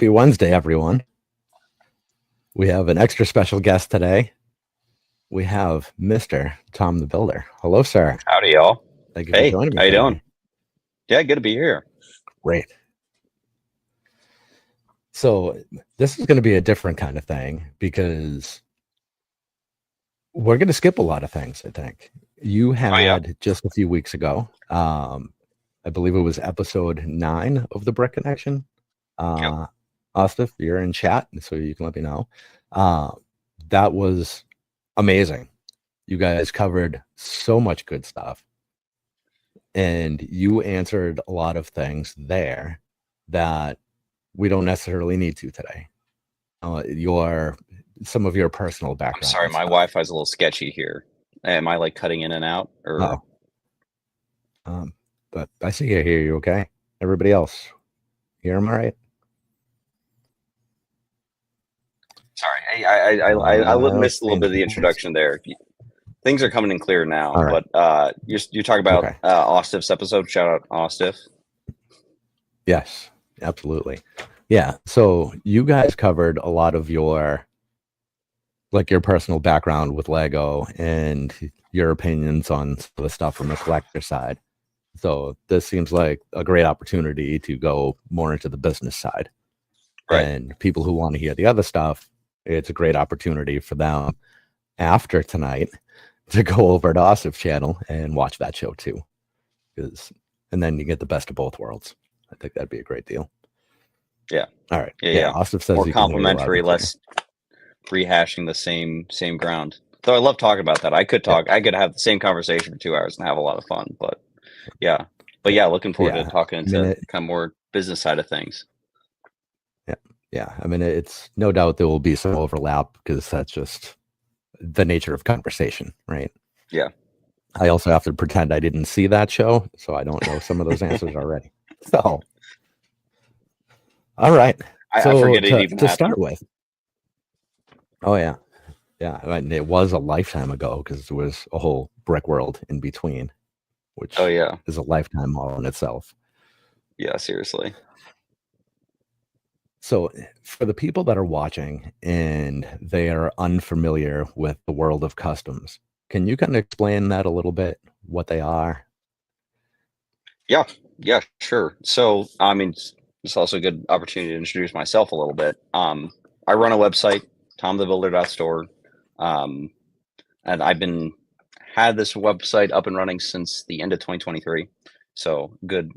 Happy Wednesday, everyone. We have an extra special guest today. We have Mr. Tom the Builder. Hello, sir. Howdy, y'all. Thank you for Hey, joining me how you today. doing? Yeah, good to be here. Great. So this is going to be a different kind of thing because we're going to skip a lot of things, I think. You had just a few weeks ago, I believe it was episode 9 of the Brick Connection. Ostif, you're in chat, so you can let me know. That was amazing. You guys covered so much good stuff. And you answered a lot of things there that we don't necessarily need to today. Some of your personal background. I'm sorry, my Wi-Fi's a little sketchy here. Am I like cutting in and out? Or but I see you here. You okay? Everybody else, hear him all right? Sorry, hey, I missed a little bit of the introduction there. Things are coming in clear now, right. But you're talking about Ostif's episode. Shout out Ostif. Yes, absolutely. Yeah. So you guys covered a lot of your personal background with Lego and your opinions on the stuff from the collector side. So this seems like a great opportunity to go more into the business side. Right. And people who want to hear the other stuff, it's a great opportunity for them after tonight to go over to Osif's channel and watch that show too. And then you get the best of both worlds. I think that'd be a great deal. Yeah. All right. Yeah. Osif says more complimentary, less rehashing the same ground. Though I love talking about that. I could talk. Yeah. I could have the same conversation for 2 hours and have a lot of fun. But yeah. Looking forward to talking into kind of more business side of things. Yeah. I mean, it's no doubt there will be some overlap because that's just the nature of conversation, right? Yeah. I also have to pretend I didn't see that show, so I don't know some of those answers already. So, all right. I forget it even to start with. Oh yeah, I mean, it was a lifetime ago because there was a whole brick world in between, which is a lifetime all in itself. Yeah, seriously. So for the people that are watching and they are unfamiliar with the world of customs, can you kind of explain that a little bit, what they are? Yeah, sure. So, I mean, it's also a good opportunity to introduce myself a little bit. I run a website, tomthebuilder.store. And I've had this website up and running since the end of 2023. So good,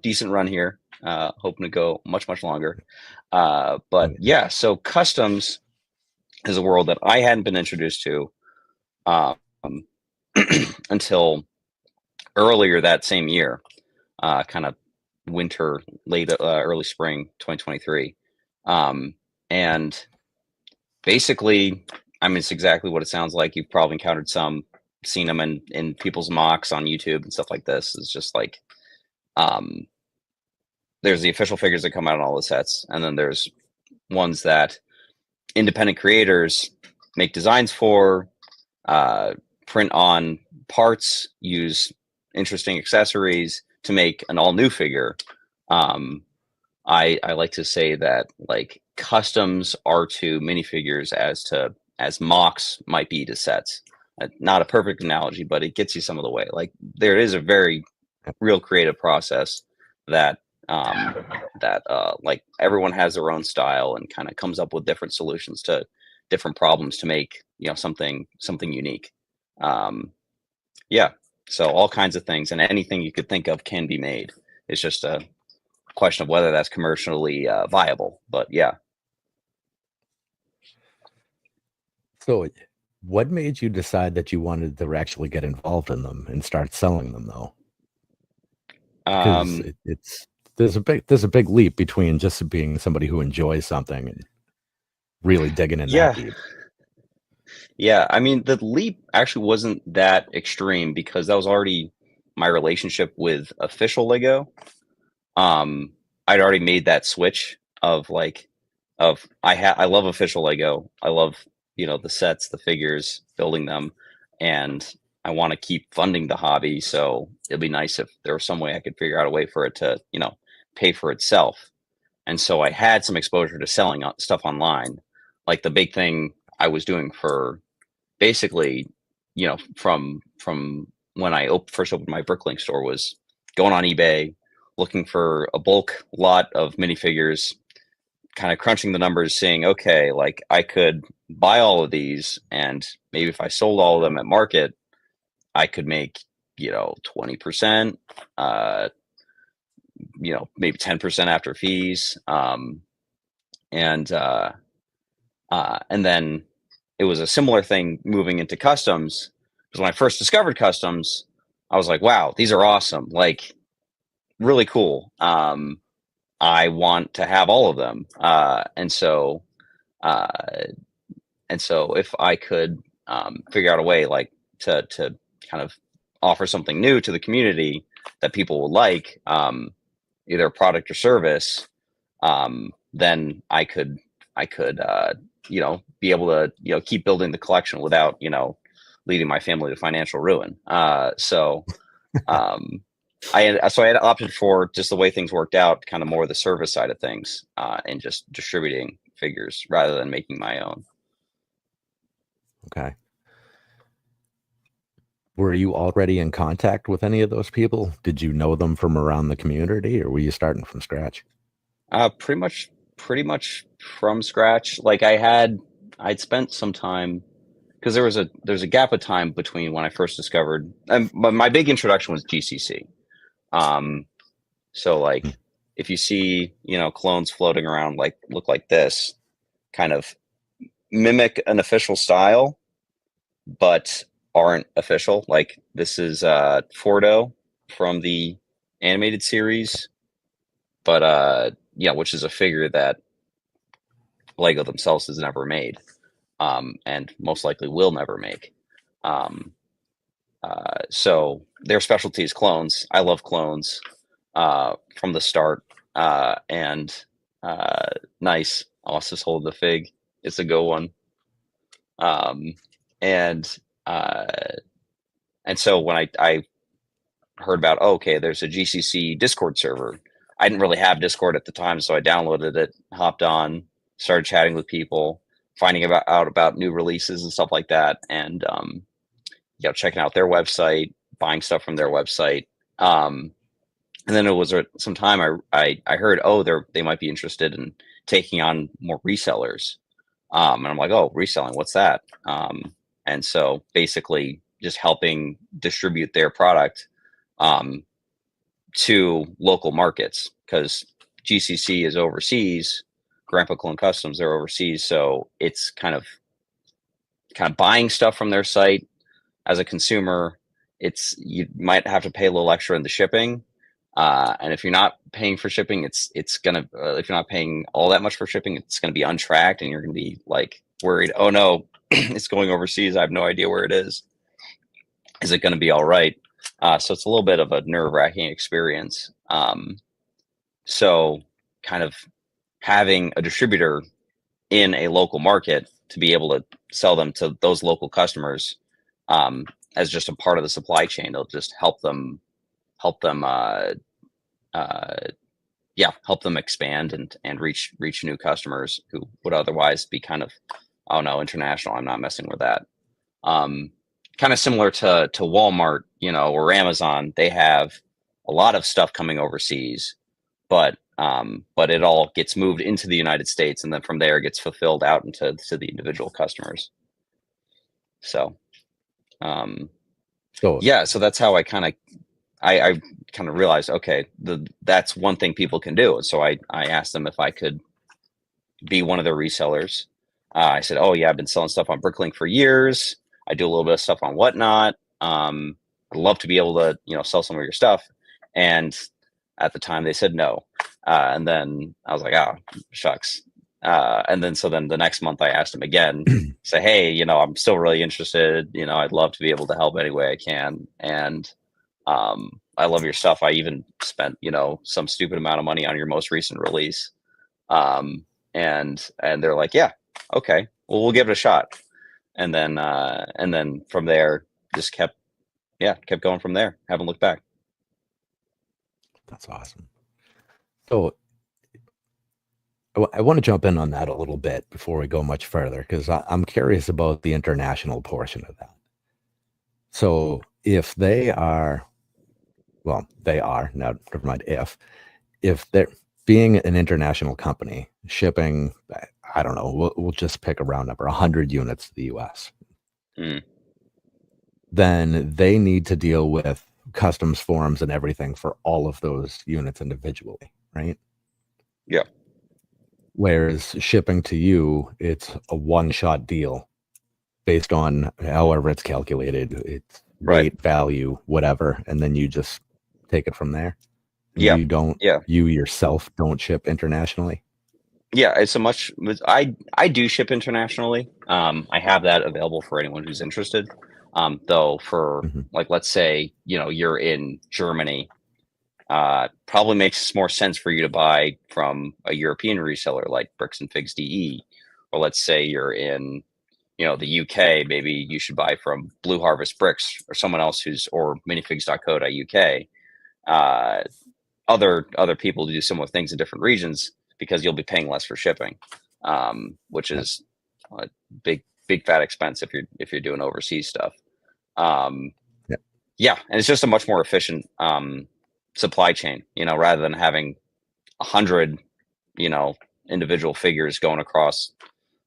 decent run here. Hoping to go much longer. But yeah, so customs is a world that I hadn't been introduced to until earlier that same year, kind of winter, late early spring 2023. And basically, I mean, it's exactly what it sounds like. You've probably encountered seen them in people's mocks on YouTube and stuff like this. It's just like, there's the official figures that come out on all the sets, and then there's ones that independent creators make designs for, print on parts, use interesting accessories to make an all new figure. I like to say that like customs are to minifigures as mocks might be to sets. Not a perfect analogy, but it gets you some of the way. Like there is a very real creative process that like everyone has their own style and kind of comes up with different solutions to different problems to make something unique. So all kinds of things, and anything you could think of can be made. It's just a question of whether that's commercially viable. But yeah. So what made you decide that you wanted to actually get involved in them and start selling them though? Because there's a big leap between just being somebody who enjoys something and really digging in that deep. Yeah, I mean, the leap actually wasn't that extreme because that was already my relationship with official Lego. I'd already made that switch of I love official Lego. I love, the sets, the figures, building them, and I want to keep funding the hobby. So it'd be nice if there was some way I could figure out a way for it to, pay for itself. And so I had some exposure to selling stuff online. Like the big thing I was doing for basically, from when I first opened my Bricklink store was going on eBay, looking for a bulk lot of minifigures, kind of crunching the numbers, saying, okay, like I could buy all of these, and maybe if I sold all of them at market, I could make 20%, maybe 10% after fees, and then it was a similar thing moving into customs, because when I first discovered customs, I was like, wow, these are awesome, like really cool. I want to have all of them, uh, and so if I could figure out a way like to kind of offer something new to the community that people would like, either a product or service, then I could be able to keep building the collection without leading my family to financial ruin. Um, I had opted for just the way things worked out, kind of more the service side of things, and just distributing figures rather than making my own. Okay. Were you already in contact with any of those people? Did you know them from around the community, or were you starting from scratch? Pretty much from scratch. Like I'd spent some time, because there's a gap of time between when I first discovered, and my big introduction was GCC. So Hmm. like if you see, clones floating around, like look like this, kind of mimic an official style, but aren't official. Like this is Fordo from the animated series, but yeah, which is a figure that Lego themselves has never made, and most likely will never make. Um, so their specialty is clones. I love clones from the start, and nice. I'll just hold the fig. It's a go one. Um, and uh, and so when I heard about, oh, okay, there's a GCC Discord server. I didn't really have Discord at the time, so I downloaded it, hopped on, started chatting with people, finding out about new releases and stuff like that, and checking out their website, buying stuff from their website. And then it was some time I heard, oh, they might be interested in taking on more resellers. And I'm like, oh, reselling, what's that? And so basically just helping distribute their product um, to local markets, because GCC is overseas, Grandpa Clone Customs, they're overseas. So it's kind of buying stuff from their site as a consumer. You might have to pay a little extra in the shipping. And if you're not paying for shipping, it's gonna if you're not paying all that much for shipping, it's gonna be untracked, and you're gonna be like worried. Oh no, it's going overseas. I have no idea where it is. Is it gonna be all right? So it's a little bit of a nerve-wracking experience. So kind of having a distributor in a local market to be able to sell them to those local customers, as just a part of the supply chain, it'll just help them uh, help them expand and reach new customers who would otherwise be kind of, oh no, international, I'm not messing with that. Um, Kind of similar to Walmart, or Amazon. They have a lot of stuff coming overseas, but it all gets moved into the United States, and then from there it gets fulfilled out to the individual customers. So So yeah, so that's how I kind of realized, okay, that's one thing people can do. And so I asked them if I could be one of their resellers. I said, oh yeah, I've been selling stuff on Bricklink for years. I do a little bit of stuff on Whatnot. I'd love to be able to sell some of your stuff. And at the time they said no. And then I was like, oh shucks. And then the next month I asked them again, say, hey, I'm still really interested. I'd love to be able to help any way I can. And I love your stuff. I even spent, some stupid amount of money on your most recent release. And they're like, yeah, okay, well, we'll give it a shot. And then from there, just kept going from there. Haven't looked back. that's awesome. So I want to jump in on that a little bit before we go much further, because I'm curious about the international portion of that. So if they are, well, they are now, never mind if they're being an international company shipping, I don't know, we'll just pick a round number, 100 units to the US, then they need to deal with customs forms and everything for all of those units individually, right? Yeah. Whereas shipping to you, it's a one-shot deal based on however it's calculated, it's weight, value, whatever, and then you just take it from there. Yeah. You yourself don't ship internationally. Yeah, it's I do ship internationally. I have that available for anyone who's interested. Though for like, let's say, you're in Germany, probably makes more sense for you to buy from a European reseller like Bricks and Figs DE, or let's say you're in, the UK, maybe you should buy from Blue Harvest Bricks or someone else or minifigs.co.uk. Other people do similar things in different regions because you'll be paying less for shipping, which is a big fat expense if you're doing overseas stuff. Yeah, and it's just a much more efficient supply chain, rather than having 100, individual figures going across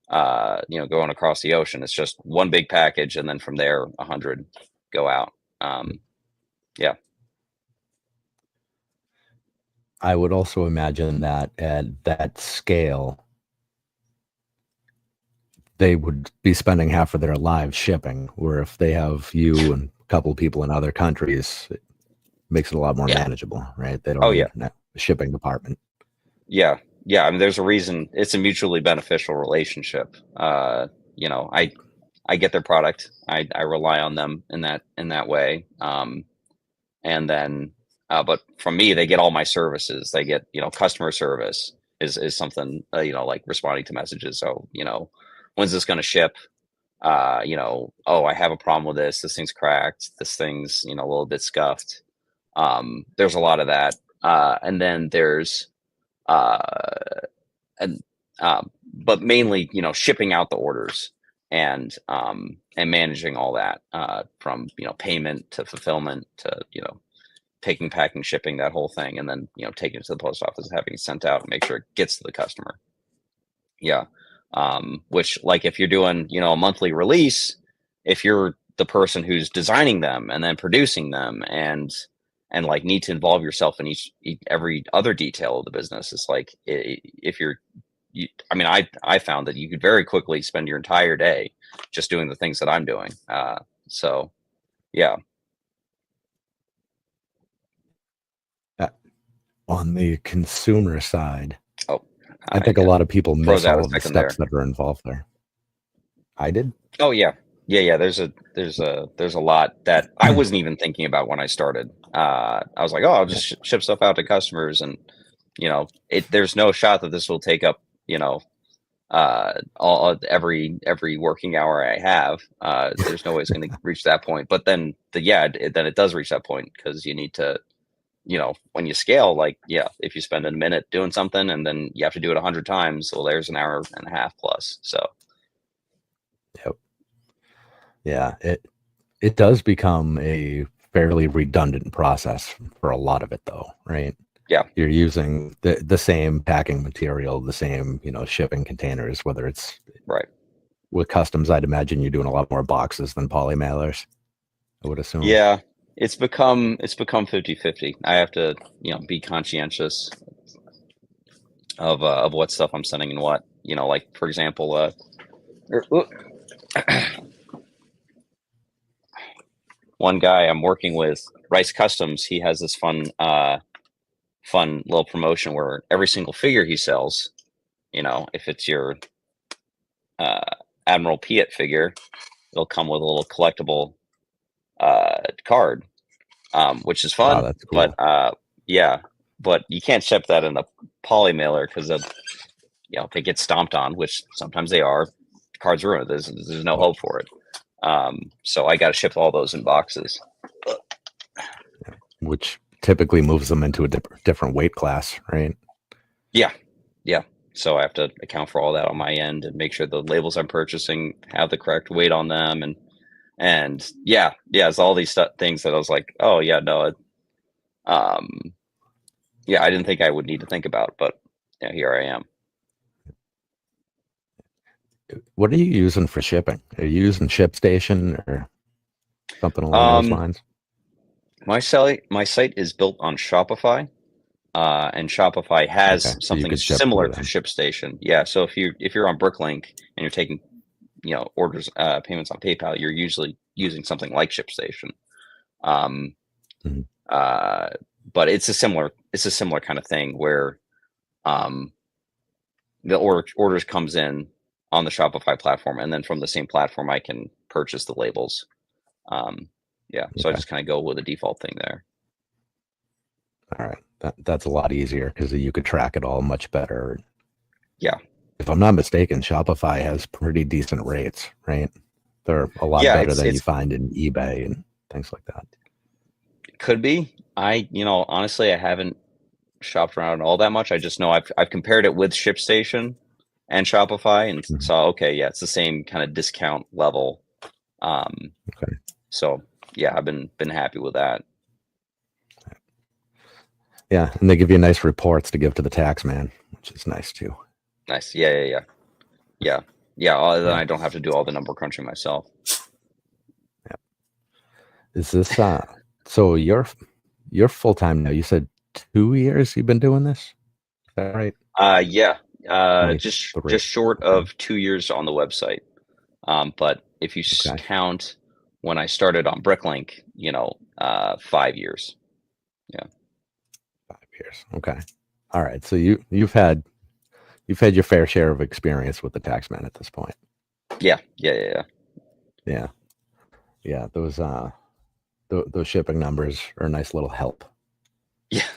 the ocean. It's just one big package, and then from there 100 go out. Yeah. I would also imagine that at that scale, they would be spending half of their lives shipping, where if they have you and a couple of people in other countries, it makes it a lot more manageable, right? They don't need a shipping department. Yeah. I mean, there's a reason. It's a mutually beneficial relationship. I get their product. I rely on them in that way. And then, but from me, they get all my services. They get, customer service is something, like responding to messages. So, when's this going to ship? Oh, I have a problem with this. This thing's cracked. This thing's, a little bit scuffed. There's a lot of that. And then there's, but mainly, shipping out the orders and managing all that, from, payment to fulfillment to, picking, packing, shipping, that whole thing. And then, taking it to the post office, having it sent out and make sure it gets to the customer. Yeah. Which, like, if you're doing, a monthly release, if you're the person who's designing them and then producing them and like need to involve yourself in every other detail of the business, it's like, if I found that you could very quickly spend your entire day just doing the things that I'm doing. So yeah. On the consumer side, Oh, I think a lot of people miss all of the steps there that are involved there. I did. Oh yeah. There's a lot that I wasn't even thinking about when I started. I was like, oh, I'll just ship stuff out to customers, and there's no shot that this will take up every working hour I have. There's no way it's going to reach that point. But then then it does reach that point, because you need to, when you scale, like, if you spend a minute doing something and then you have to do it 100 times, well, there's an hour and a half plus. So. Yep. Yeah, it does become a fairly redundant process for a lot of it, though, right? Yeah. You're using the same packing material, the same, shipping containers, whether it's right. With customs, I'd imagine you're doing a lot more boxes than poly mailers, I would assume. Yeah, it's become 50-50. I have to, be conscientious of what stuff I'm sending and what, like, for example, one guy I'm working with, Rice Customs, he has this fun little promotion where every single figure he sells, if it's your Admiral Piet figure, it'll come with a little collectible card, which is fun. Wow, that's cool. But but you can't ship that in a poly mailer because if they get stomped on, which sometimes they are, the card's ruined. There's no hope for it. So I got to ship all those in boxes, which typically moves them into a different weight class, right? Yeah. So I have to account for all that on my end and make sure the labels I'm purchasing have the correct weight on them. And yeah, it's all these things that I was like, oh yeah, no, um, yeah, I didn't think I would need to think about, but yeah, here I am. What are you using for shipping? Are you using ShipStation or something along those Um, lines? my site is built on Shopify. And Shopify has Okay, so you something could ship similar through to them. ShipStation. Yeah, so if you're on Bricklink and you're taking orders payments on PayPal, you're usually using something like ShipStation. Um, Mhm. but it's a similar kind of thing where um, the orders comes in on the Shopify platform, and then from the same platform I can purchase the labels. Um, yeah, so I Okay, just kind of go with the default thing there. all right. That's a lot easier because you could track it all much better. Yeah, If I'm not mistaken, Shopify has pretty decent rates, right? They're a lot yeah, better than you it's find in eBay and things like that. could be. Honestly, I haven't shopped around all that much. I just know I've compared it with ShipStation and Shopify and Mhm. saw, okay, yeah, it's the same kind of discount level. Um, Okay. so yeah, I've been happy with that. Yeah, and they give you nice reports to give to the tax man, which is nice too. Nice. Yeah. Then Yeah. I don't have to do all the number crunching myself. Yeah. Is this so you're full time now? You said 2 years you've been doing this? Is that right? Yeah. Just 23. short Okay. of 2 years on the website. But if you Okay. count when I started on Bricklink, 5 years. Yeah. 5 years. Okay. All right. So you've had your fair share of experience with the tax man at this point. Yeah. Yeah. Yeah. Those shipping numbers are a nice little help. Yeah.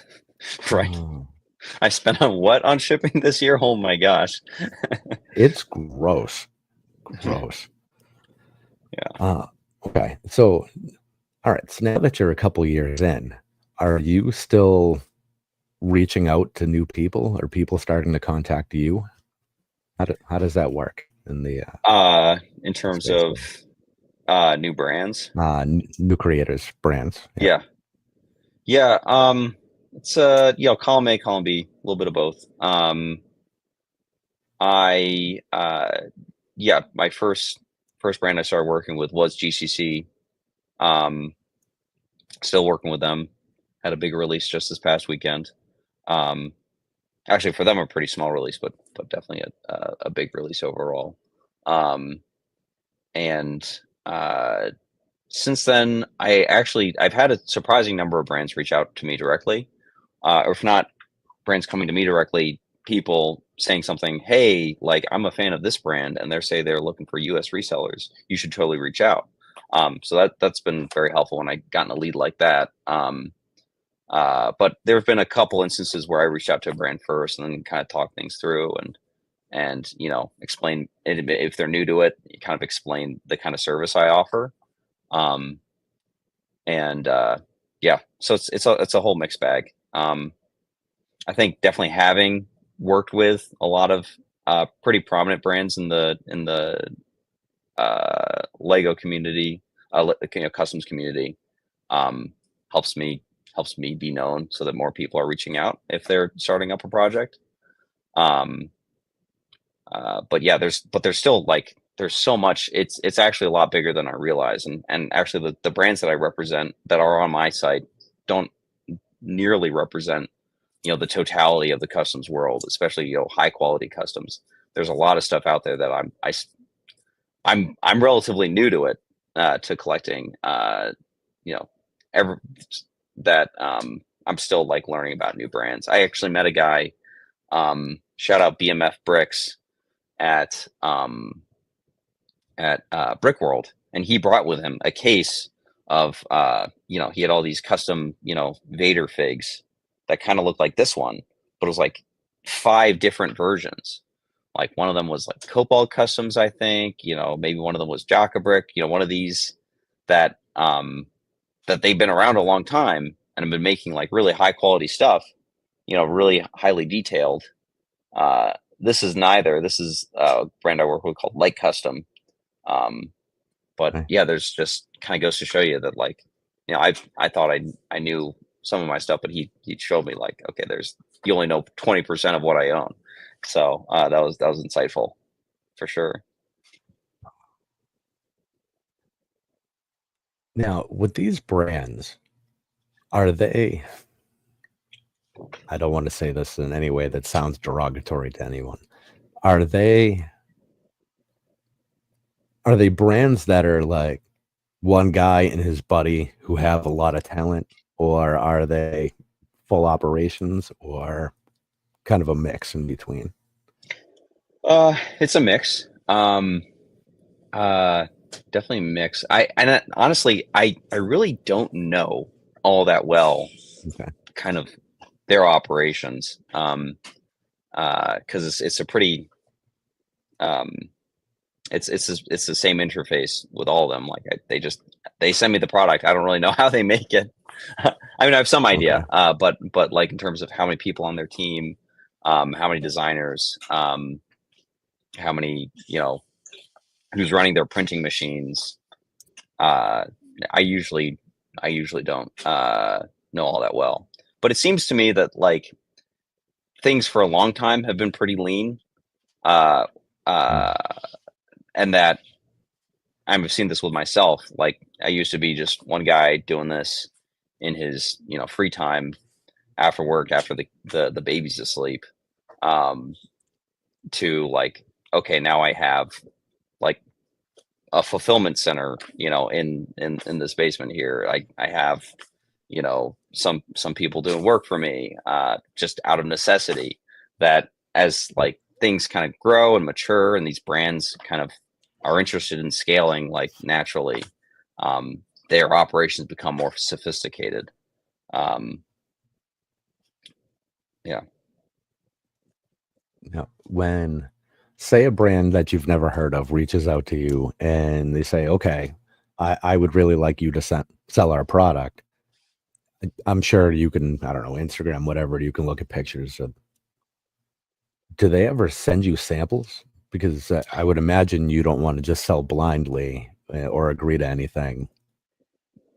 Right. Oh, I spent on what on shipping this year? Oh my gosh. it's gross. Yeah. Gross. Yeah. Uh, okay. So, all right. So now that you're a couple years in, are you still reaching out to new people? Or people starting to contact you? How does that work in the In terms space of there? new brands. New creators, brands. Yeah. Yeah. Yeah. It's column A, column B, a little bit of both. I yeah, my first brand I started working with was GCC. Um, Still working with them. Had a big release just this past weekend. Um, Actually, for them, a pretty small release, but definitely a big release overall. Um, and since then, I've had a surprising number of brands reach out to me directly, or if not brands coming to me directly, people saying something, hey, like I'm a fan of this brand, and they're looking for US resellers. You should totally reach out. So that's been very helpful when I gotten a lead like that. But there have been a couple instances where I reached out to a brand first and then kind of talk things through and explain it, if they're new to it, kind of explain the kind of service I offer. Um, and Yeah, so it's a whole mixed bag. I think definitely having worked with a lot of pretty prominent brands in the Lego community, customs community, um, helps me be known so that more people are reaching out if they're starting up a project. Um, but yeah, there's still like there's so much. It's actually a lot bigger than I realize, and actually the brands that I represent that are on my site don't nearly represent the totality of the customs world, especially high quality customs. There's a lot of stuff out there that I'm relatively new to it, to collecting. You know, ever that I'm still like learning about new brands. I actually met a guy. Shout out BMF Bricks at Brick World, and he brought with him a case of he had all these custom Vader figs that kind of looked like this one, but it was like 5 different versions. Like one of them was like Cobalt Customs, I think. Maybe one of them was Jockabrick. One of these that that they've been around a long time and have been making like really high quality stuff. Really highly detailed. Uh, this is neither. This is a brand I work with called Light Custom. But Okay. yeah, there's just kind of goes to show you that, like, you know, I thought I knew some of my stuff, but he showed me, like, okay, you only know 20% of what I own. So that was insightful for sure. Now, with these brands, are they, I don't want to say this in any way that sounds derogatory to anyone. Are they brands that are like one guy and his buddy who have a lot of talent, or are they full operations, or kind of a mix in between? It's a mix. Uh, Definitely a mix. Honestly, I really don't know all that well, Okay. kind of their operations. Because it's a pretty um it's the same interface with all of them. Like they send me the product. I don't really know how they make it. I mean, I have some Okay. idea, but like in terms of how many people on their team, how many designers, how many, you know, who's running their printing machines. Uh, I usually don't know all that well. But it seems to me that, like, things for a long time have been pretty lean. Uh, Mm. uh, and that I've seen this with myself. Like, I used to be just one guy doing this in his, you know, free time after work, after the baby's asleep. Um, to, like, okay, now I have, like, a fulfillment center, you know, in this basement here. I have, you know, some people doing work for me, just out of necessity. That as, like, things kind of grow and mature, and these brands kind of are interested in scaling, like, naturally, um, their operations become more sophisticated. Um, yeah. Now, when, say, a brand that you've never heard of reaches out to you and they say, okay, I would really like you to sell our product. I'm sure you can, I don't know, Instagram, whatever, you can look at pictures of. Do they ever send you samples? Because I would imagine you don't want to just sell blindly, or agree to anything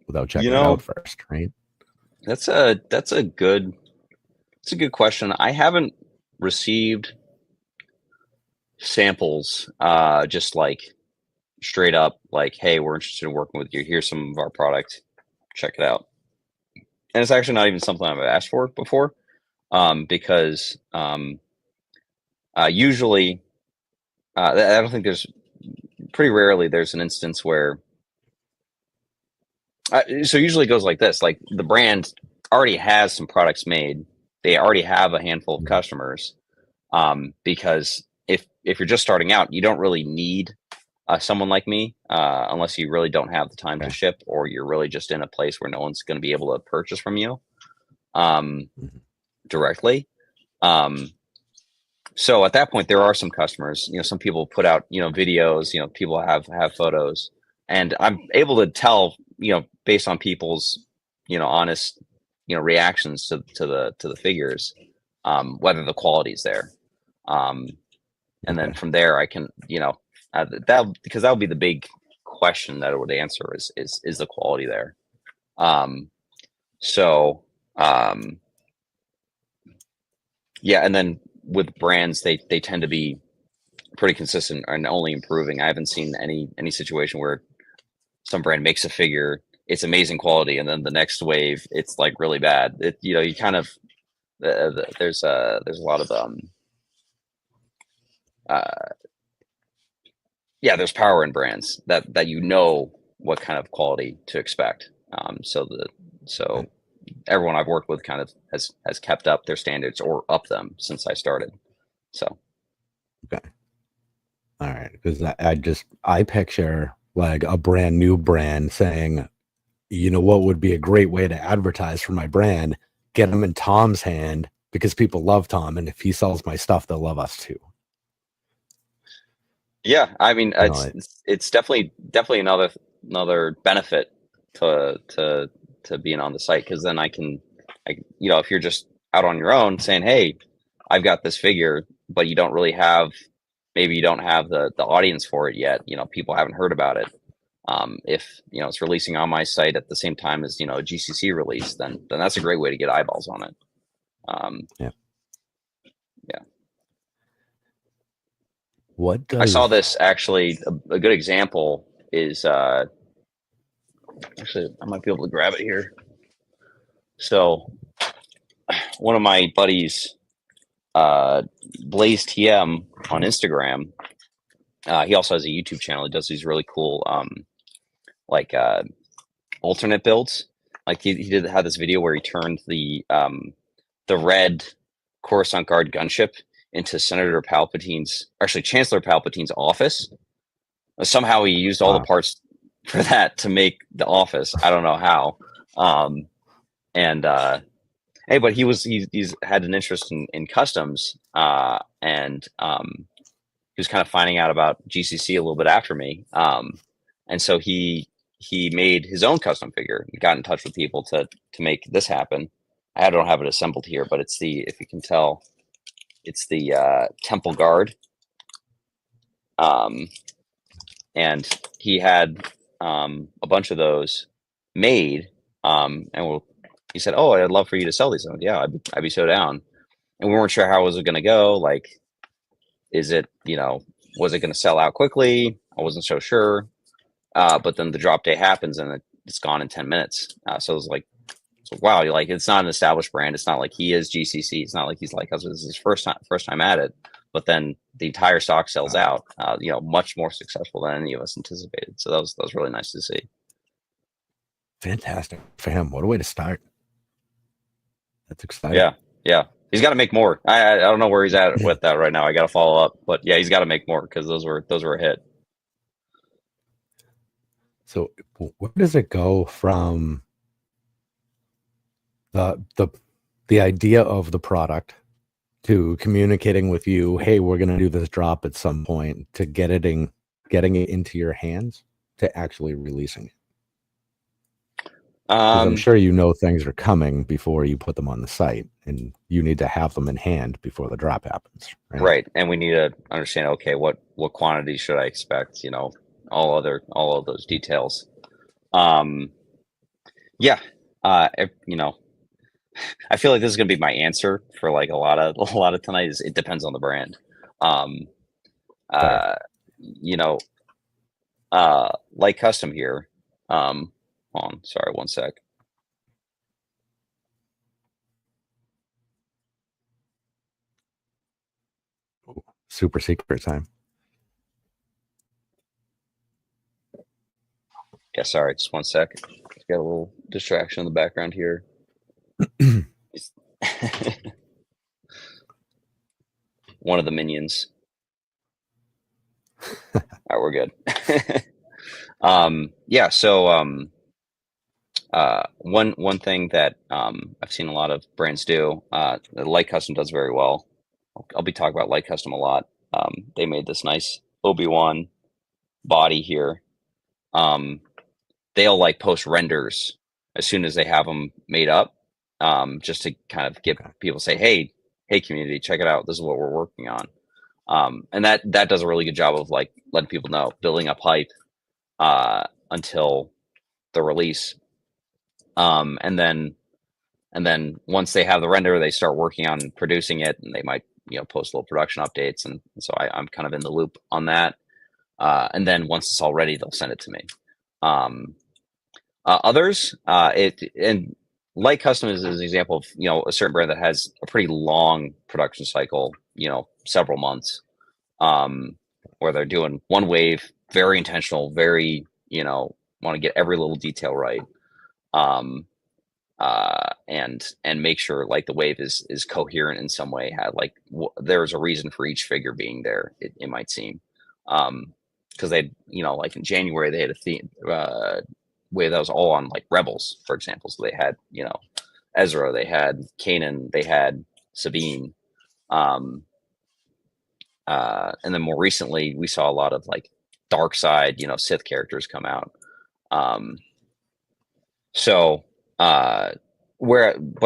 without You checking it out know, first, right? that's a good question. I haven't received samples, just like straight up, like, hey, we're interested in working with you. Here's some of our product. Check it out. And it's actually not even something I've asked for before, because usually, I don't think there's, pretty rarely there's an instance where, so usually it goes like this: like, the brand already has some products made, they already have a handful of Mhm. customers, because if you're just starting out, you don't really need someone like me, unless you really don't have the time to Okay. ship, or you're really just in a place where no one's going to be able to purchase from you, um, Mhm. directly. Um, so at that point, there are some customers. You know, some people put out, you know, videos. You know, people have photos, and I'm able to tell, you know, based on people's, you know, honest, you know, reactions to the figures, whether the quality is there. Um, and then Okay. from there, I can, you know, that, because that would be the big question that it would answer, is the quality there. Um, so um, yeah, and then with brands, they tend to be pretty consistent and only improving. I haven't seen any situation where some brand makes a figure, it's amazing quality, and then the next wave it's, like, really bad. It, you know, you kind of, there's a lot of uh, yeah, there's power in brands that you know what kind of quality to expect. So Okay. everyone I've worked with kind of has kept up their standards or up them since I started. So Okay. All right. Because I picture like a brand new brand saying, you know what would be a great way to advertise for my brand? Get them in Tom's hand because people love Tom, and if he sells my stuff, they'll love us too. yeah, I mean, You know, it's definitely another benefit to being on the site, because then I can, you know, if you're just out on your own saying, hey, I've got this figure, but you don't really have, maybe you don't have the audience for it yet. You know, people haven't heard about it. If you know it's releasing on my site at the same time as a GCC release, then that's a great way to get eyeballs on it. Yeah. Yeah. What does I saw this actually. A good example is actually I might be able to grab it here. So one of my buddies, Blaze TM on Instagram, he also has a YouTube channel. He does these really cool like alternate builds. Like he did have this video where he turned the red Coruscant Guard gunship into Senator Palpatine's, actually Chancellor Palpatine's office. Somehow he used all the parts for that to make the office. I don't know how. Hey, but he's had an interest in customs, and he was kind of finding out about GCC a little bit after me, and so he made his own custom figure. He got in touch with people to make this happen. I don't have it assembled here, but it's the, if you can tell, it's the Temple Guard, and he had a bunch of those made, and he said, "Oh, I'd love for you to sell these." I went, "Yeah, I'd be so down." And we weren't sure how it was going to go. Like, is it, was it going to sell out quickly? I wasn't so sure. But then the drop day happens and it's gone in 10 minutes. So it was like, wow, like it's not an established brand. It's not like he is GCC. It's not like he's like us. This is his first time at it. But then the entire stock sells out. Much more successful than any of us anticipated. So that was really nice to see. Fantastic for him. What a way to start. That's exciting. Yeah. He's got to make more. I don't know where he's at with that right now. I got to follow up, but yeah, he's got to make more because those were a hit. So where does it go from the idea of the product to communicating with you, hey, we're going to do this drop at some point, to getting it into your hands, to actually releasing it? Because I'm sure things are coming before you put them on the site, and you need to have them in hand before the drop happens. Right. And we need to understand, okay, what quantity should I expect? All of those details. Yeah. I feel like this is going to be my answer for like a lot of tonight. Is it depends on the brand. Like custom here. Hold on, sorry, one sec. Super secret time. Yeah, sorry, just one sec. Got a little distraction in the background here. One of the minions. All right, we're good. Yeah, so one thing that I've seen a lot of brands do, Light Custom does very well. I'll be talking about Light Custom a lot. They made this nice Obi-Wan body here. They'll like post renders as soon as they have them made up, just to kind of get people say, hey community, check it out. This is what we're working on. And that does a really good job of like letting people know, building up hype until the release. And then once they have the render, they start working on producing it, and they might post little production updates, and so I'm kind of in the loop on that. And then once it's all ready, they'll send it to me. Others, and Light Custom is an example of a certain brand that has a pretty long production cycle, several months, where they're doing one wave, very intentional, very want to get every little detail right, and make sure like the wave is coherent in some way. Had like there's a reason for each figure being there. It might seem, because they like in January they had a theme wave that was all on like Rebels, for example. So they had Ezra, they had Kanan, they had Sabine, and then more recently we saw a lot of like dark side Sith characters come out. But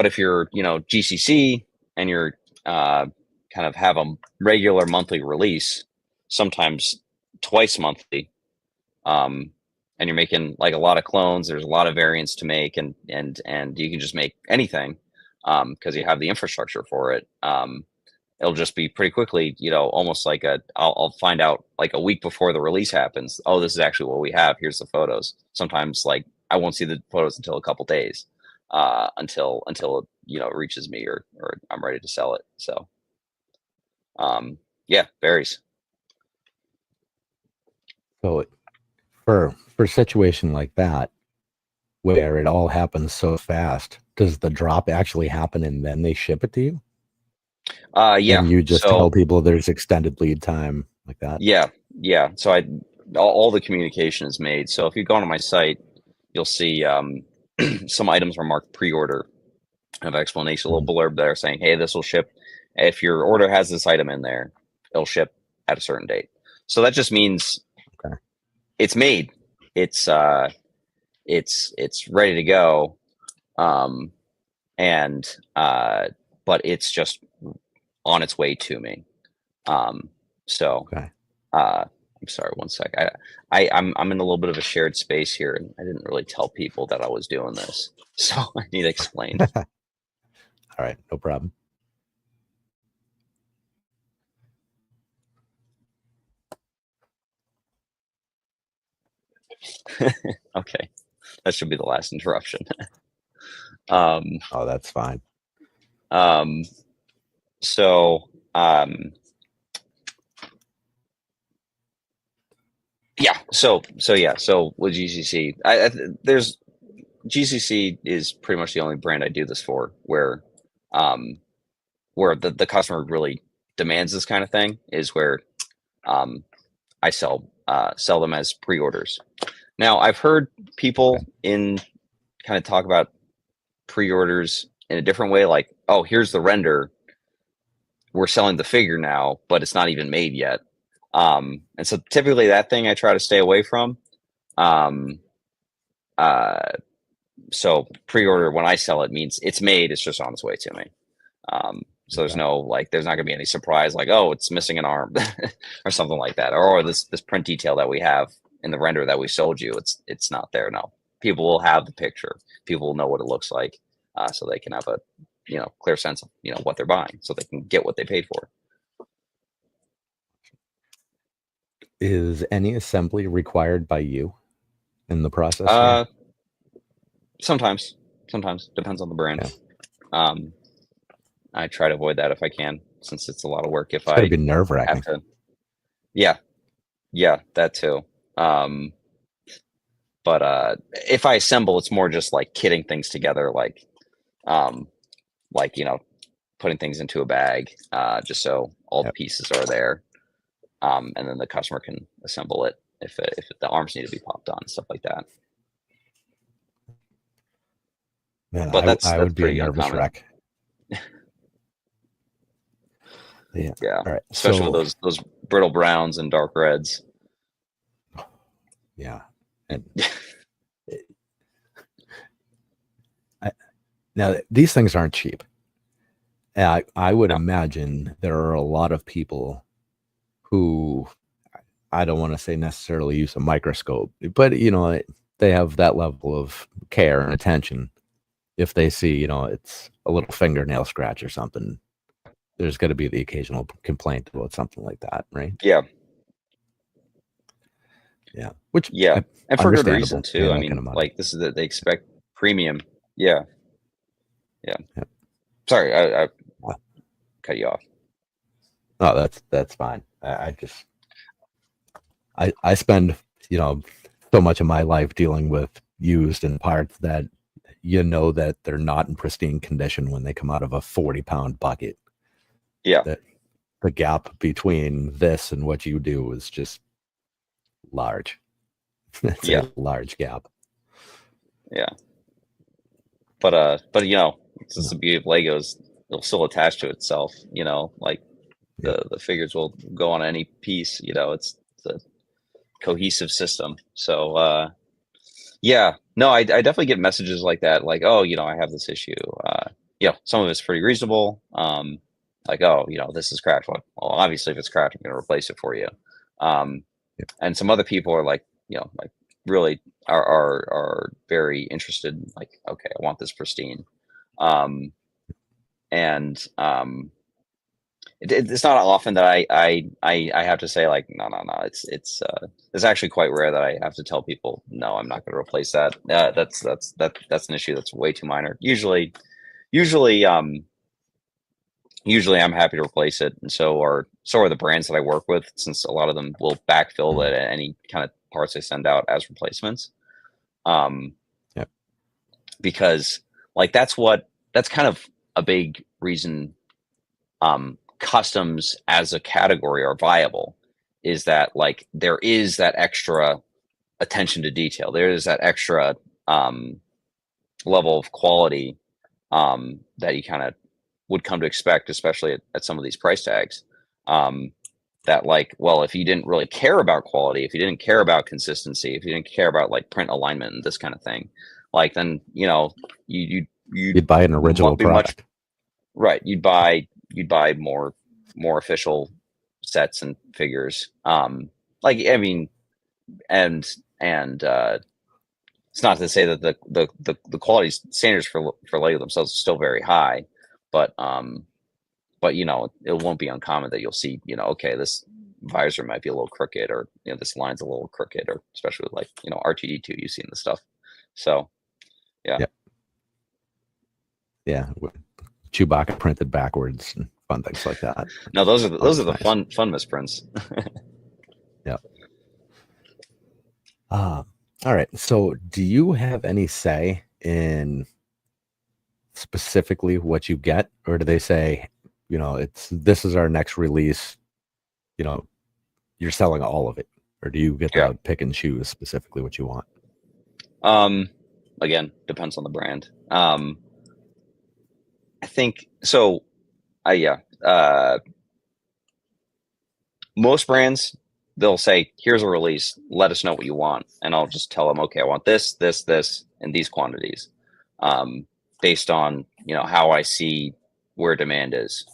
if you're GCC and you're kind of have a regular monthly release, sometimes twice monthly, and you're making like a lot of clones, there's a lot of variants to make, and you can just make anything because you have the infrastructure for it. It'll just be pretty quickly, almost like I'll find out like a week before the release happens. Oh, this is actually what we have. Here's the photos. Sometimes like I won't see the photos until a couple days, until it reaches me or I'm ready to sell it. So, yeah, varies. So for a situation like that, where it all happens so fast, does the drop actually happen and then they ship it to you? Yeah. And you just So tell people there's extended lead time like that? yeah. So all the communication is made. So if you go onto my site, you'll see some items are marked pre-order. I have explanation, a little blurb there saying, hey, this will ship. If your order has this item in there, it'll ship at a certain date. So that just means it's made. It's ready to go. But it's just on its way to me. I'm sorry, one sec. I'm in a little bit of a shared space here, and I didn't really tell people that I was doing this, so I need to explain. All right, no problem. Okay, that should be the last interruption. Oh, that's fine. So with GCC, there's GCC is pretty much the only brand I do this for, where the customer really demands this kind of thing, is where I sell them as pre-orders. Now, I've heard people in kind of talk about pre-orders in a different way, like, oh, here's the render, we're selling the figure now, but it's not even made yet. And so typically that thing I try to stay away from. So pre-order, when I sell it, means it's made, it's just on its way to me. So there's no, like, there's not gonna be any surprise, like, oh, it's missing an arm or something like that. Or this print detail that we have in the render that we sold you, it's not there. No, people will have the picture. People will know what it looks like, so they can have a, clear sense of, what they're buying, so they can get what they paid for. Is any assembly required by you in the process? Sometimes depends on the brand. Yeah. I try to avoid that if I can, since it's a lot of work. If it's gotta be nerve-wracking. Yeah, that too. But if I assemble, it's more just like kitting things together, like putting things into a bag, just so all the pieces are there, and then the customer can assemble it if the arms need to be popped on and stuff like that. Man, but I would be a nervous wreck. Yeah. All right. Especially with those brittle browns and dark reds. Yeah. And now these things aren't cheap. I would imagine there are a lot of people who, I don't want to say necessarily use a microscope, but they have that level of care and attention. If they see, it's a little fingernail scratch or something, there's going to be the occasional complaint about something like that, right? Yeah. Which, and for good reason too. I mean, kind of like, this is that they expect premium. Yeah. Sorry, I cut you off. No, that's fine. I spend so much of my life dealing with used and parts that that they're not in pristine condition when they come out of a 40-pound bucket. Yeah. The gap between this and what you do is just large. It's a large gap. Yeah. But this is the beauty of Legos. It'll still attach to itself, like the figures will go on any piece, it's a cohesive system. So I definitely get messages like that, like, oh, I have this issue. Some of it's pretty reasonable. like, oh, this is cracked. Well, obviously, if it's cracked, I'm going to replace it for you. And some other people are like, like really are very interested in, like, okay, I want this pristine. And it's not often that I have to say, like, no. It's actually quite rare that I have to tell people, no, I'm not going to replace that. That's an issue that's way too minor. Usually I'm happy to replace it, and so are the brands that I work with, since a lot of them will backfill it at any kind of parts I send out as replacements. Yep. Because like that's kind of a big reason customs as a category are viable, is that like there is that extra attention to detail. There is that extra level of quality that you kind of would come to expect, especially at some of these price tags. That like, well, if you didn't really care about quality, if you didn't care about consistency, if you didn't care about like print alignment and this kind of thing, like then you'd buy an original product. Right. You'd buy more official sets and figures. Like, I mean, and it's not to say that the quality standards for Lego themselves are still very high, but it won't be uncommon that you'll see, okay, this visor might be a little crooked, or this line's a little crooked, or especially with, like, R2D2, you've seen the stuff. So yeah. Chewbacca printed backwards and fun things like that. No, those are the fun misprints. Yeah. All right. So do you have any say in specifically what you get, or do they say, this is our next release, you're selling all of it, or do you get to pick and choose specifically what you want? Again, depends on the brand. I think so. Most brands, they'll say, here's a release, let us know what you want, and I'll just tell them, okay, I want this, and these quantities, based on how I see where demand is.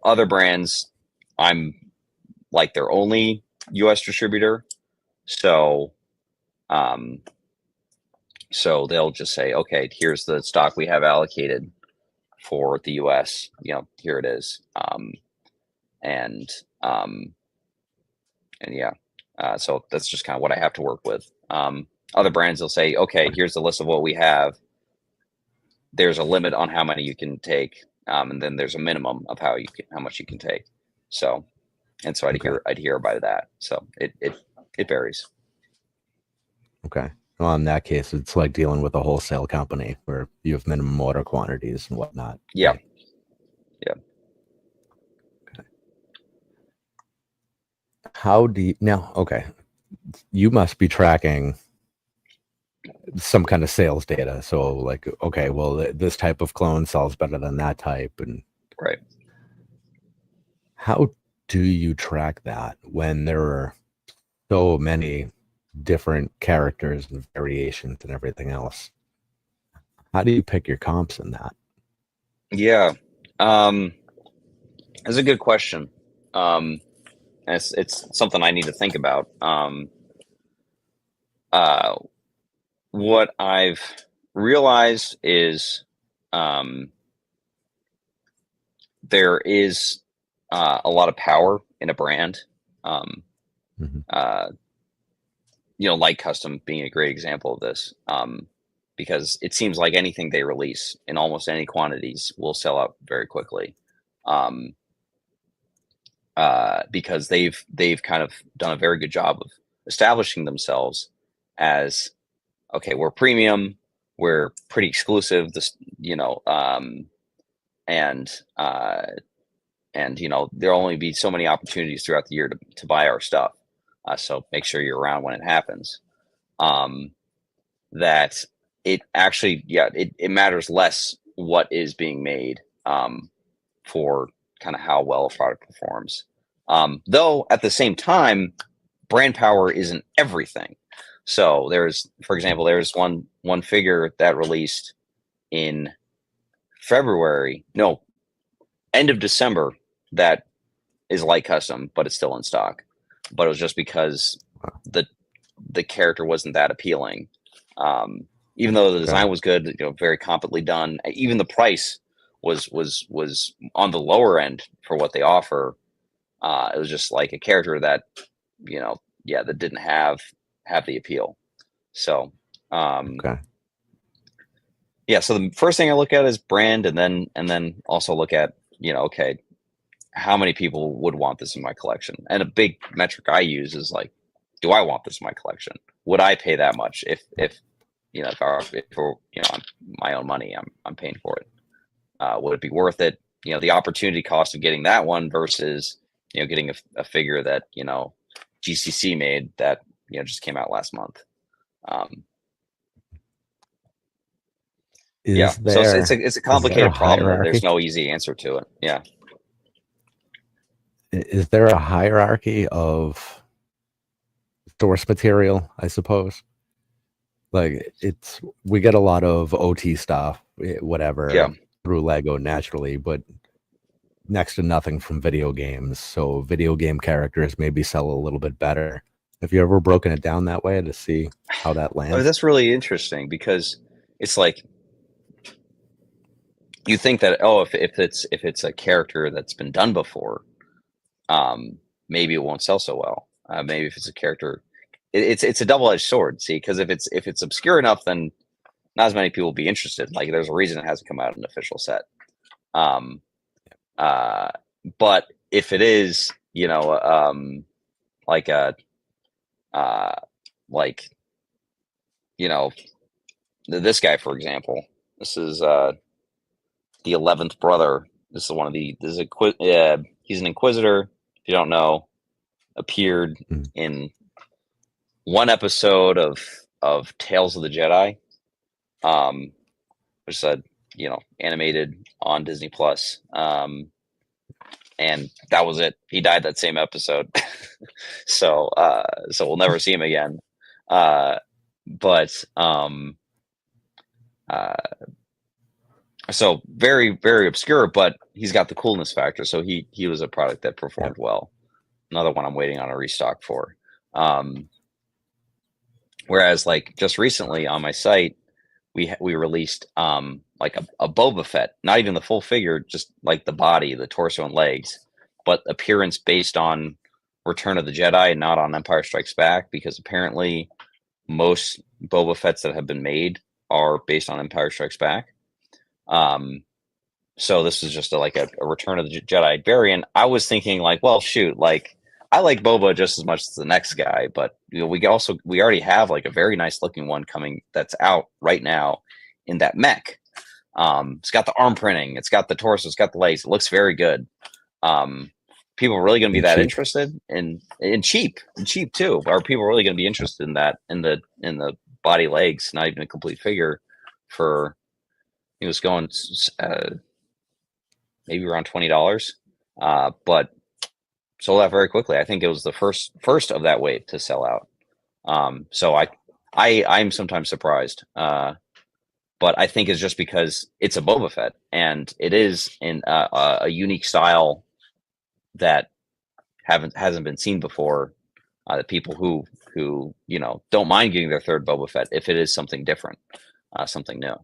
Other brands, I'm like their only US distributor, so they'll just say, okay, here's the stock we have allocated for the US, here it is. So that's just kind of what I have to work with. Other brands, they'll say, okay, here's the list of what we have. There's a limit on how many you can take. And then there's a minimum of how much you can take. So, I'd hear by that. So it varies. Okay. Well, in that case, it's like dealing with a wholesale company where you have minimum order quantities and whatnot. Yeah. Right? Yeah. Okay. How do you now? Okay. You must be tracking some kind of sales data. So like, okay, well, this type of clone sells better than that type. And right. How do you track that when there are so many different characters and variations and everything else? How do you pick your comps in that? Yeah. That's a good question. It's something I need to think about. What I've realized is there is a lot of power in a brand. Like Custom being a great example of this, because it seems like anything they release in almost any quantities will sell out very quickly, because they've kind of done a very good job of establishing themselves as, okay, we're premium, we're pretty exclusive, there'll only be so many opportunities throughout the year to buy our stuff. So make sure you're around when it happens. That it actually, it matters less what is being made for kind of how well a product performs. Though at the same time, brand power isn't everything. So for example, there's one figure that released in February, no, end of December, that is light custom, but it's still in stock. But it was just because the character wasn't that appealing. Even though the design was good, very competently done. Even the price was on the lower end for what they offer. It was just like a character that, that didn't have the appeal. So, yeah. So the first thing I look at is brand, and then also look at, okay, how many people would want this in my collection? And a big metric I use is like, do I want this in my collection? Would I pay that much if for my own money, I'm paying for it? Would it be worth it? The opportunity cost of getting that one versus getting a figure that GCC made that just came out last month. So it's a complicated problem. There's no easy answer to it. Yeah. Is there a hierarchy of source material, I suppose? Like we get a lot of OT stuff, whatever, through Lego naturally, but next to nothing from video games. So video game characters maybe sell a little bit better. Have you ever broken it down that way to see how that lands? Oh, that's really interesting, because it's like, you think that, if it's a character that's been done before, maybe it won't sell so well. Maybe if it's a character, it's a double-edged sword. See, because if it's obscure enough, then not as many people will be interested. Like, there's a reason it hasn't come out in an official set. But if it is, this guy, for example, this is the 11th brother. This is one of the. This is he's an Inquisitor. If you don't know, appeared in one episode of Tales of the Jedi, which is animated on Disney Plus. And that was it. He died that same episode. So we'll never see him again. So very, very obscure, but he's got the coolness factor. So he was a product that performed well. Another one I'm waiting on a restock for. Whereas, like, just recently on my site, we released like a Boba Fett, not even the full figure, just like the body, the torso and legs, but appearance based on Return of the Jedi and not on Empire Strikes Back, because apparently most Boba Fetts that have been made are based on Empire Strikes Back. So this is just a Return of the Jedi variant. I was thinking, like, well, shoot, like, I like Boba just as much as the next guy, but we already have like a very nice looking one coming that's out right now in that mech. It's got the arm printing, it's got the torso, it's got the legs. It looks very good. People are really going to be that interested in cheap too. Are people really going to be interested in that, in the body, legs, not even a complete figure for? It was going maybe around $20, but sold out very quickly. I think it was the first of that wave to sell out. So I'm sometimes surprised, but I think it's just because it's a Boba Fett and it is in a unique style that hasn't been seen before. The people who don't mind getting their third Boba Fett if it is something different, something new.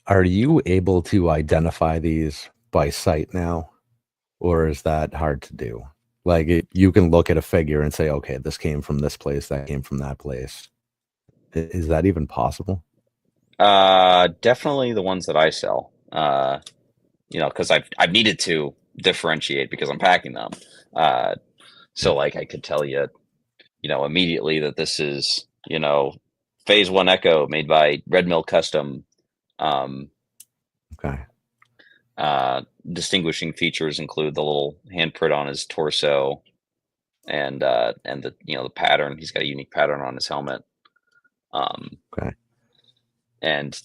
Are you able to identify these by sight now, or is that hard to do? Like, you can look at a figure and say, okay, this came from this place, that came from that place. Is that even possible? Definitely the ones that I sell. Because I've needed to differentiate because I'm packing them. So like I could tell you, immediately that this is, Phase 1 Echo made by Red Mill Custom. Okay. Distinguishing features include the little handprint on his torso and the the pattern. He's got a unique pattern on his helmet. Okay. And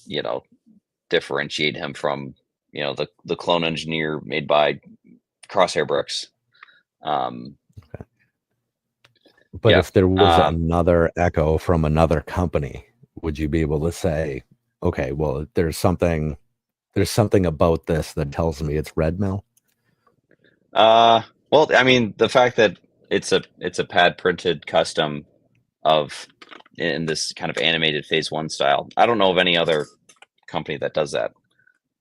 differentiate him from the clone engineer made by Crosshair Brooks. Okay. But Yeah. if there was another Echo from another company, would you be able to say, okay, well, there's something about this that tells me it's Red Mill? Well, I mean, the fact that it's a pad printed custom of in this kind of animated phase one style. I don't know of any other company that does that.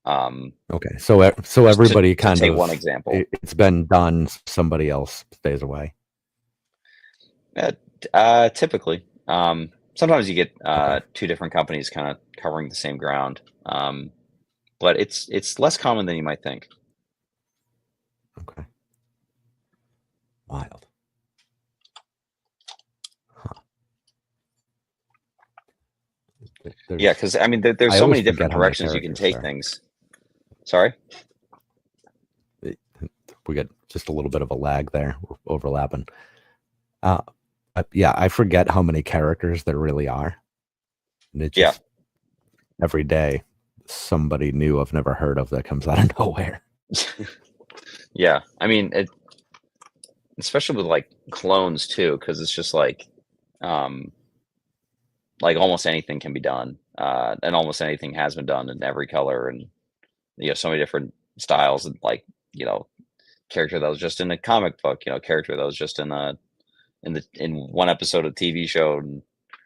Okay, so Just everybody to kind take one of example. it's been done. Somebody else stays away. Typically, sometimes you get Okay. two different companies kind of covering the same ground, but it's less common than you might think. Okay. Wild. Huh. Yeah, There's because I mean, there's I so always many forget different how many directions you can characters take there things. Sorry. are. We get just a little bit of a lag there. We're overlapping. Uh, yeah, I forget how many characters there really are, and it Yeah. just every day somebody new I've never heard of that comes out of nowhere. Yeah. I mean, especially with like clones too, because it's just um, like almost anything can be done, and almost anything has been done in every color, and so many different styles, and like character that was just in a comic book, character that was just in one episode of TV show, and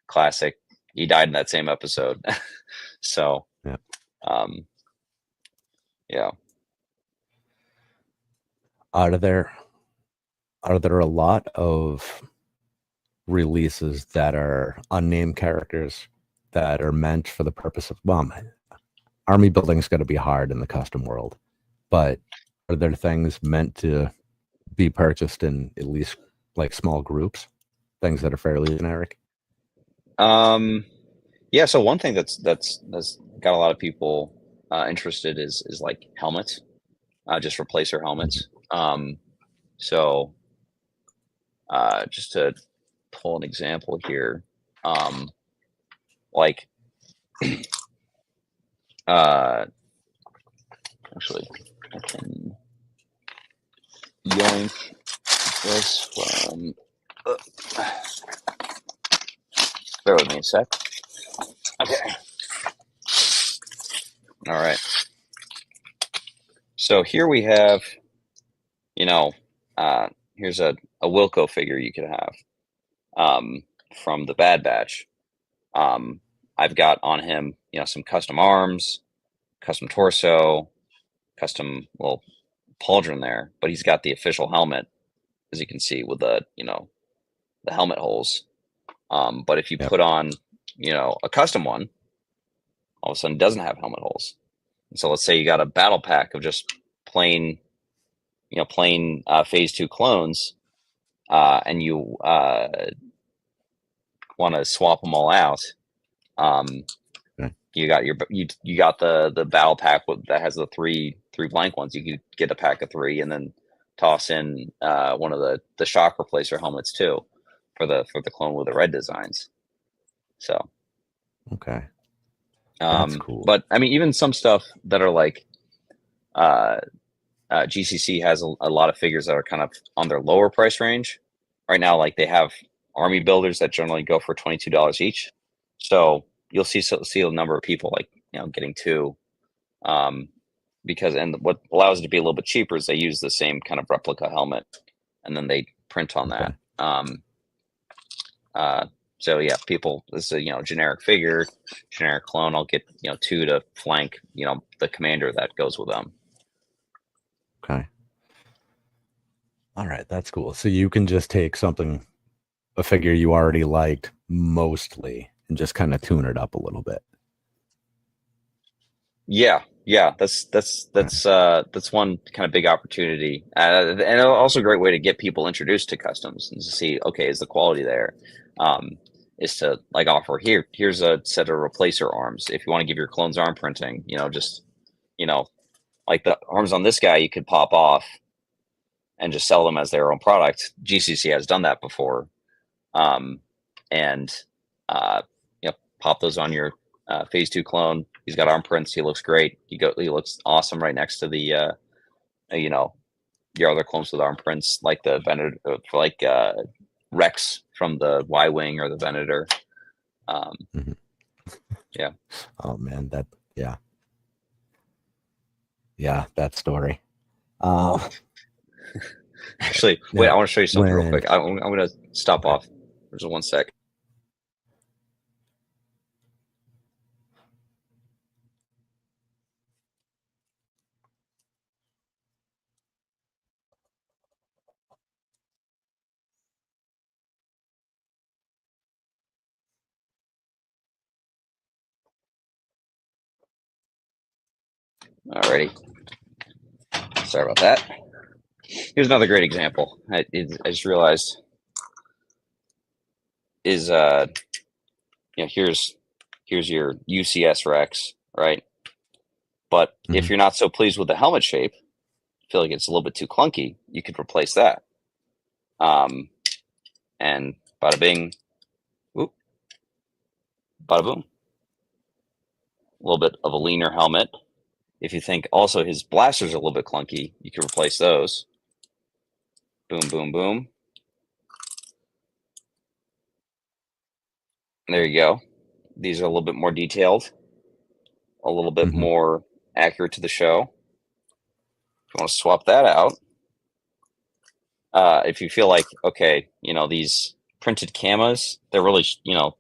classic. He died in that same episode. So, Yeah. um, yeah. Are there a lot of releases that are unnamed characters that are meant for the purpose of army building's got to be hard in the custom world, but are there things meant to be purchased in at least like small groups, things that are fairly generic? Yeah. So one thing that's got a lot of people interested is like helmets, just replacer Mhm. helmets. So just to pull an example here, like uh, actually, I can yoink this from. Bear with me a sec. Okay. All right. So here we have, you know, here's a Wilco figure you could have from the Bad Batch. Um, I've got on him, some custom arms, custom torso, custom little pauldron there, but he's got the official helmet, as you can see, with the helmet holes. But if you Yep. put on, a custom one, all of a sudden it doesn't have helmet holes. And so let's say you got a battle pack of just plain, plain phase two clones, and you want to swap them all out. Um, Okay. you got you got the battle pack that has the three blank ones. You could get a pack of three and then toss in one of the shock replacer helmets too for the clone with the red designs. So, Okay. That's cool. but I mean, even some stuff that are like uh, GCC has a lot of figures that are kind of on their lower price range right now. Like they have army builders that generally go for $22 each. So you'll see a number of people like getting two, because and what allows it to be a little bit cheaper is they use the same kind of replica helmet and then they print on Okay. that. So yeah, people, this is a generic figure, generic clone. I'll get two to flank the commander that goes with them. Okay. All right, that's cool. So you can just take a figure you already liked mostly and just kind of tune it up a little bit. Yeah, that's one kind of big opportunity, and also a great way to get people introduced to customs and to see, okay, is the quality there? Is to like offer here's a set of replacer arms if you want to give your clones arm printing. Just you know, like the arms on this guy you could pop off and just sell them as their own product. GCC has done that before, um, and uh, pop those on your phase two clone. He's got arm prints. He looks great. He looks awesome right next to the your other clones with arm prints, like the Venator, like Rex from the Y-Wing or the Venator. Mhm. Yeah. Oh man, yeah, that story. Uh, Actually, wait, now I want to show you something real when quick. I'm going to stop okay. off for just 1 sec. Alrighty. Sorry about that. Here's another great example. I just realized is here's your UCS Rex, right? But if Mhm. you're not so pleased with the helmet shape, feel like it's a little bit too clunky, you could replace that. Um, and bada bing, whoop, bada boom. A little bit of a leaner helmet. If you think also his blasters are a little bit clunky, you can replace those. Boom, boom, boom. There you go. These are a little bit more detailed, a little bit Mhm. more accurate to the show. If you want to swap that out, if you feel like, okay, these printed camas, they're really,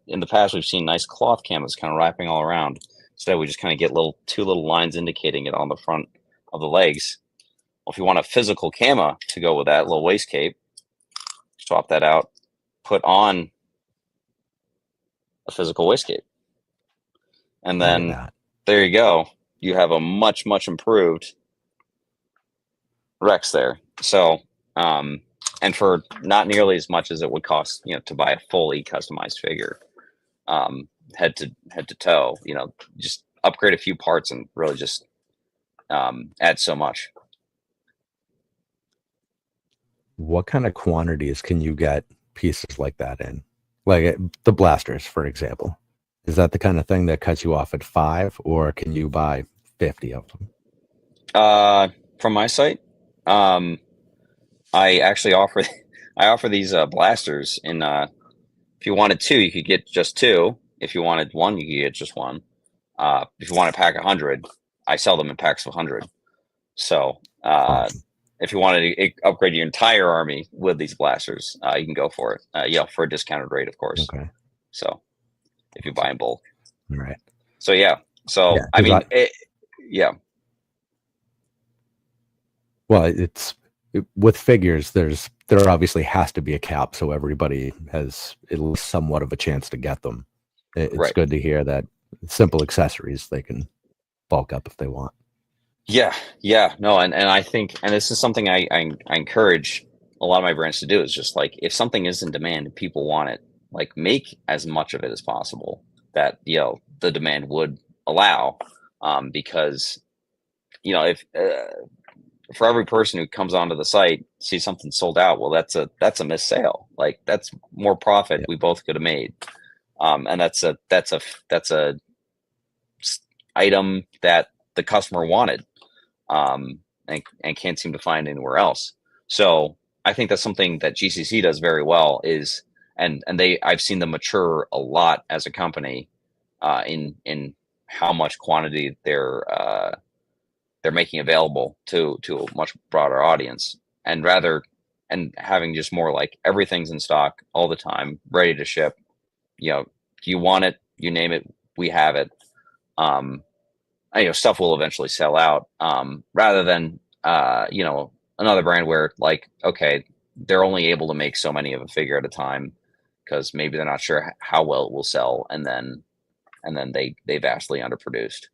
in the past we've seen nice cloth camas kind of wrapping all around. Instead, we just kind of get two little lines indicating it on the front of the legs. Well, if you want a physical cama to go with that little waist cape, swap that out, put on a physical waist cape. And Look at then that. there you go. You have a much, much improved Rex there. So, and for not nearly as much as it would cost, to buy a fully customized figure, head to toe, just upgrade a few parts and really just add so much. What kind of quantities can you get pieces like that in? Like the blasters, for example. Is that the kind of thing that cuts you off at 5, or can you buy 50 of them? From my site, I actually offer I offer these blasters in. If you wanted two, you could get just two. If you wanted one, you could get just one. If you want to pack 100, I sell them in packs of 100. So Awesome. if you wanted to upgrade your entire army with these blasters, you can go for it. For a discounted rate, of course. Okay. So if you buy in bulk. All right. So yeah. Yeah, So I because mean, yeah, well, with figures, there obviously has to be a cap so everybody has at least somewhat of a chance to get them. It's right. good to hear that simple accessories they can bulk up if they want. Yeah, no, and I think, and this is something I encourage a lot of my brands to do, is just like, if something is in demand and people want it, like, make as much of it as possible that the demand would allow, because if for every person who comes onto the site sees something sold out, well, that's a missed sale. Like, that's more profit Yeah. we both could have made, and that's a item that the customer wanted, and can't seem to find anywhere else. So I think that's something that GCC does very well, is, and I've seen them mature a lot as a company, in how much quantity they're making available to a much broader audience, and having just more like, everything's in stock all the time, ready to ship. You want it, you name it, we have it. Um, Stuff will eventually sell out, rather than another brand where, like, okay, they're only able to make so many of a figure at a time because maybe they're not sure how well it will sell, and then they vastly underproduced.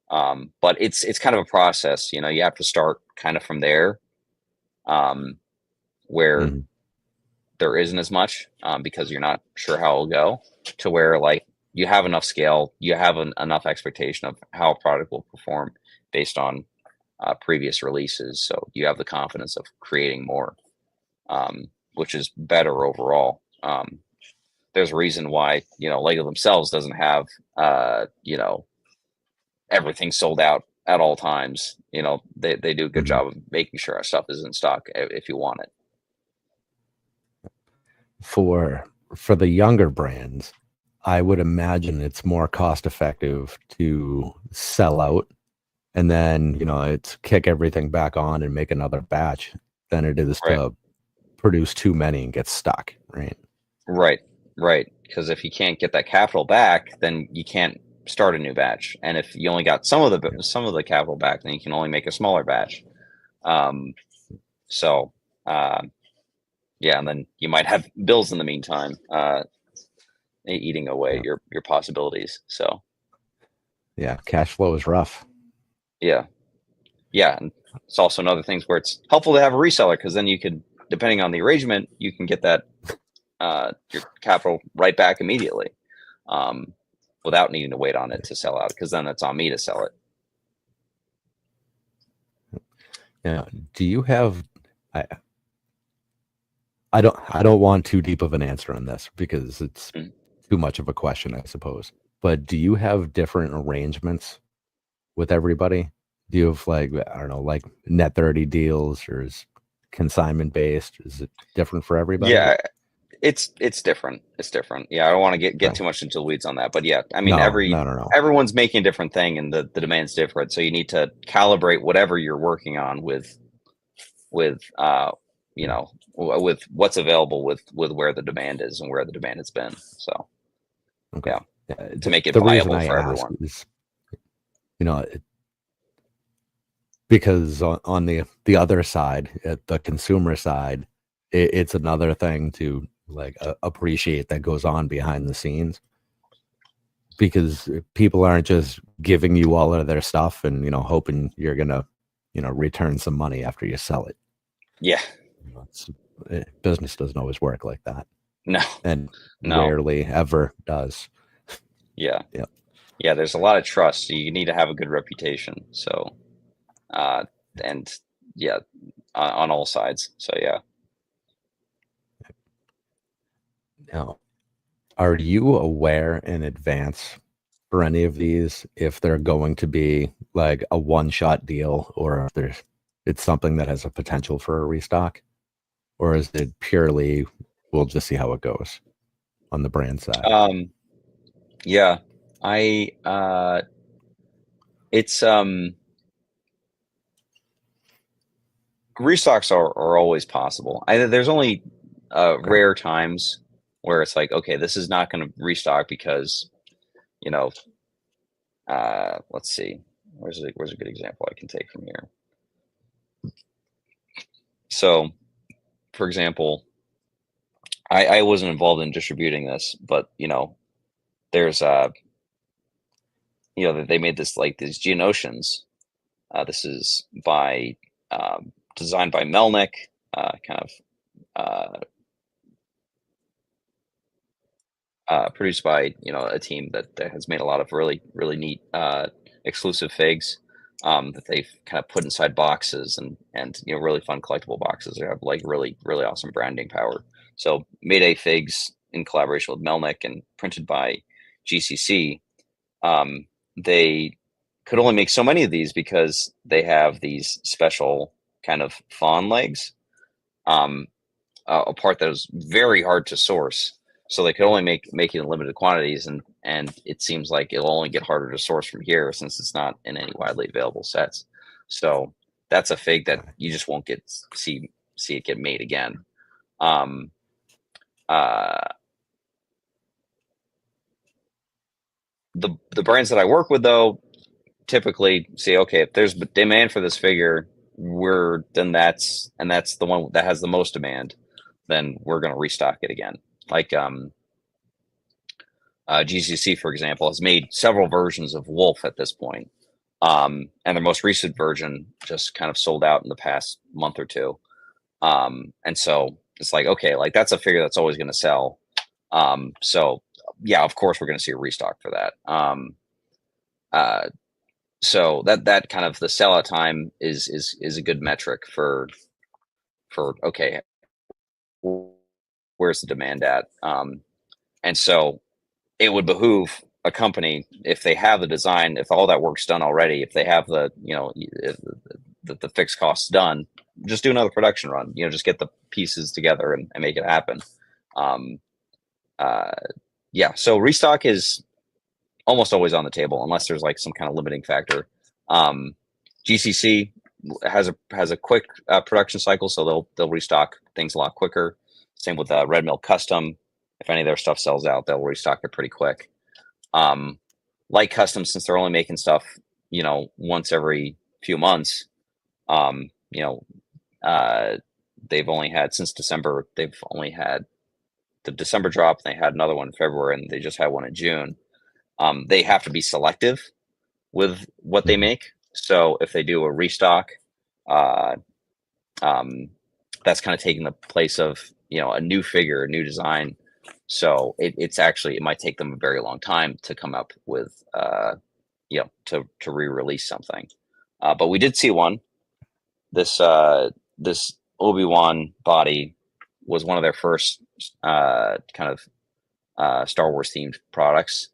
But it's kind of a process. You have to start kind of from there, where Mhm. there isn't as much, because you're not sure how it'll go, to where, like, you have enough scale, you have enough expectation of how a product will perform based on previous releases, so you have the confidence of creating more, which is better overall. There's a reason why Lego themselves doesn't have everything sold out at all times. They do a good Mhm. job of making sure our stuff is in stock if you want it. for the younger brands, I would imagine it's more cost effective to sell out and then, it's kick everything back on and make another batch than it is Right. to produce too many and get stuck, right? Right. Right. Because if you can't get that capital back, then you can't start a new batch. And if you only got some of the capital back, then you can only make a smaller batch. So yeah, and then you might have bills in the meantime, eating away Yeah. your possibilities. So Yeah, cash flow is rough. yeah. Yeah, and it's also another thing where it's helpful to have a reseller, because then you could, depending on the arrangement, you can get that your capital right back immediately, without needing to wait on it to sell out, because then it's on me to sell it. Yeah. Do you have I don't want too deep of an answer on this because it's too much of a question, I suppose. But do you have different arrangements with everybody? Do you have like, I don't know, like net 30 deals, or is consignment based? Is it different for everybody? Yeah, it's different. It's different. Yeah, I don't want to get Right. too much into the weeds on that, but yeah, I mean, No. everyone's making a different thing, and the demand's different. So you need to calibrate whatever you're working on with with what's available, with where the demand is and where the demand has been. So Okay. yeah, to make it The reason viable I for ask everyone. is, because on the other side, at the consumer side, it's another thing to like appreciate that goes on behind the scenes, because people aren't just giving you all of their stuff and hoping you're gonna return some money after you sell it. Yeah. Business doesn't always work like that, No. and No. rarely ever does. Yeah. Yep. Yeah, there's a lot of trust, so you need to have a good reputation. So and yeah, on all sides. So yeah. Now, are you aware in advance for any of these if they're going to be like a one-shot deal, or if it's something that has a potential for a restock, or is it purely we'll just see how it goes on the brand side? Yeah, it's restocks are always possible. There's only Okay. rare times where it's like, okay, this is not going to restock because, let's see, where's a good example I can take from here. So, for example, I wasn't involved in distributing this, but there's they made this, like, these Geonosians. This is designed by Melnick, kind of produced by a team that has made a lot of really really neat exclusive figs, that they've kind of put inside boxes, and really fun collectible boxes. They have like really really awesome branding power. So Mayday figs in collaboration with Melnick and printed by GCC. They could only make so many of these because they have these special kind of fawn legs, a part that is very hard to source. So they could only make it in limited quantities, and it seems like it'll only get harder to source from here since it's not in any widely available sets. So that's a fig that you just won't see it get made again. Um, the brands that I work with, though, typically say, okay, if there's demand for this figure, that's the one that has the most demand, then we're going to restock it again. Like GCC, for example, has made several versions of Wolf at this point. And their most recent version just kind of sold out in the past month or two. And so it's like, okay, like that's a figure that's always going to sell. So yeah, of course we're going to see a restock for that. So that kind of the sellout time is a good metric for okay, where's the demand at? And so it would behoove a company, if they have the design, if all that work's done already, if they have the the fixed costs done, just do another production run. Just get the pieces together and make it happen. Um, yeah, so restock is almost always on the table unless there's like some kind of limiting factor. GCC has a quick production cycle, so they'll restock things a lot quicker. Same with Red Mill Custom. If any of their stuff sells out, they'll restock it pretty quick. Light Custom, since they're only making stuff, once every few months, they've only had since December. They've only had the December drop. And they had another one in February, and they just had one in June. They have to be selective with what they make. So if they do a restock, that's kind of taking the place of a new figure, a new design. So it might take them a very long time to come up with to re-release something. But we did see one. This Obi-Wan body was one of their first kind of Star Wars themed products.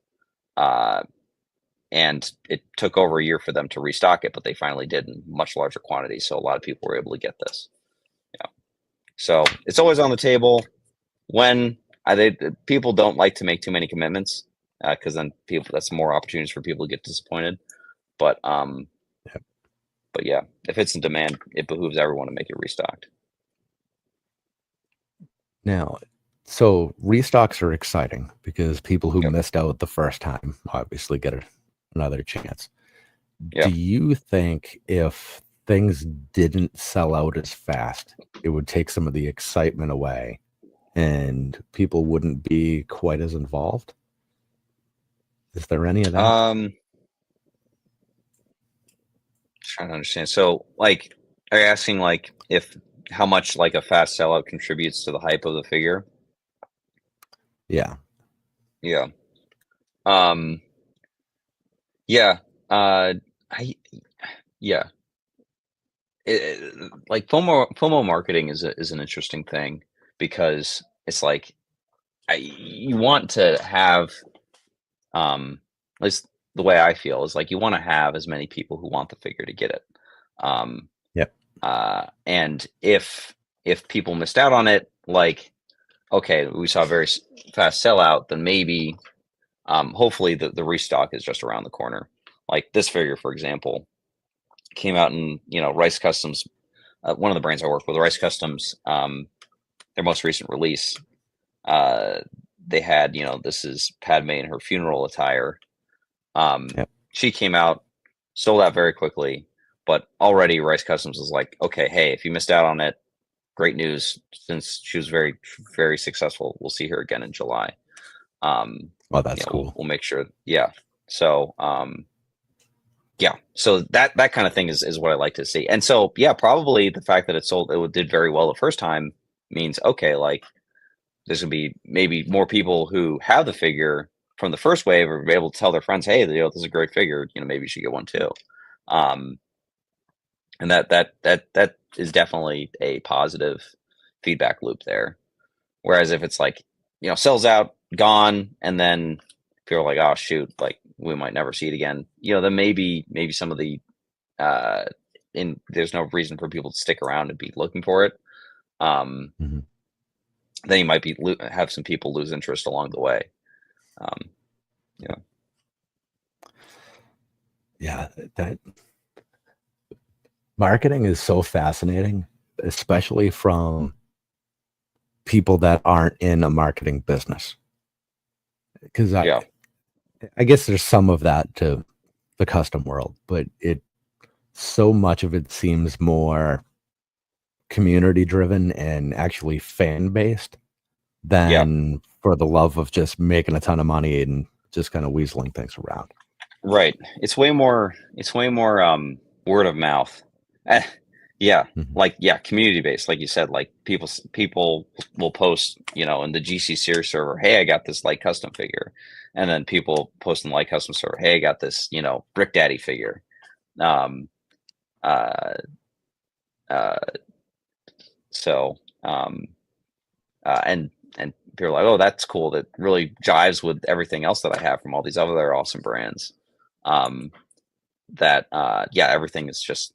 And it took over a year for them to restock it, but they finally did in much larger quantities. So a lot of people were able to get this. Yeah. So it's always on the table. When people don't like to make too many commitments, because then that's more opportunities for people to get disappointed. But but yeah, if it's in demand, it behooves everyone to make it restocked. Now, so restocks are exciting because people who missed out the first time obviously get another chance. Do you think if things didn't sell out as fast, it would take some of the excitement away and people wouldn't be quite as involved? Is there any of that? Trying to understand. So, like, are you asking like if how much like a fast sellout contributes to the hype of the figure? Yeah. Yeah. Yeah. Yeah. Like FOMO marketing is an interesting thing because it's like you want to have at least the way I feel is like you want to have as many people who want the figure to get it. And if people missed out on it, like, okay, we saw a very fast sellout, then maybe hopefully the restock is just around the corner. Like this figure, for example, came out in Rice Customs, one of the brands I work with, Rice Customs, their most recent release. They had this is Padme in her funeral attire. She came out, sold out very quickly, but already Rice Customs is like, okay, hey, if you missed out on it, great news, since she was very, very successful. We'll see her again in July. Well, that's cool. We'll make sure. Yeah. So, yeah. So that kind of thing is what I like to see. And so, yeah, probably the fact that it did very well the first time means, okay, like there's gonna be maybe more people who have the figure from the first wave or be able to tell their friends, hey, this is a great figure. Maybe you should get one too. And that is definitely a positive feedback loop there. Whereas if it's like, sells out, gone, and then people are like, oh shoot, like we might never see it again. Then maybe some of the there's no reason for people to stick around and be looking for it. Then you might have some people lose interest along the way. Yeah, that marketing is so fascinating, especially from people that aren't in a marketing business. Because I guess there's some of that to the custom world, but so much of it seems more community driven and actually fan based than for the love of just making a ton of money and just kind of weaseling things around. Right. It's way more word of mouth. Community based, like you said, like people will post, in the GC series server, hey, I got this light custom figure. And then people post in the light custom server, hey, I got this, Brick Daddy figure. And people are like, oh, that's cool. That really jives with everything else that I have from all these other awesome brands. Everything is just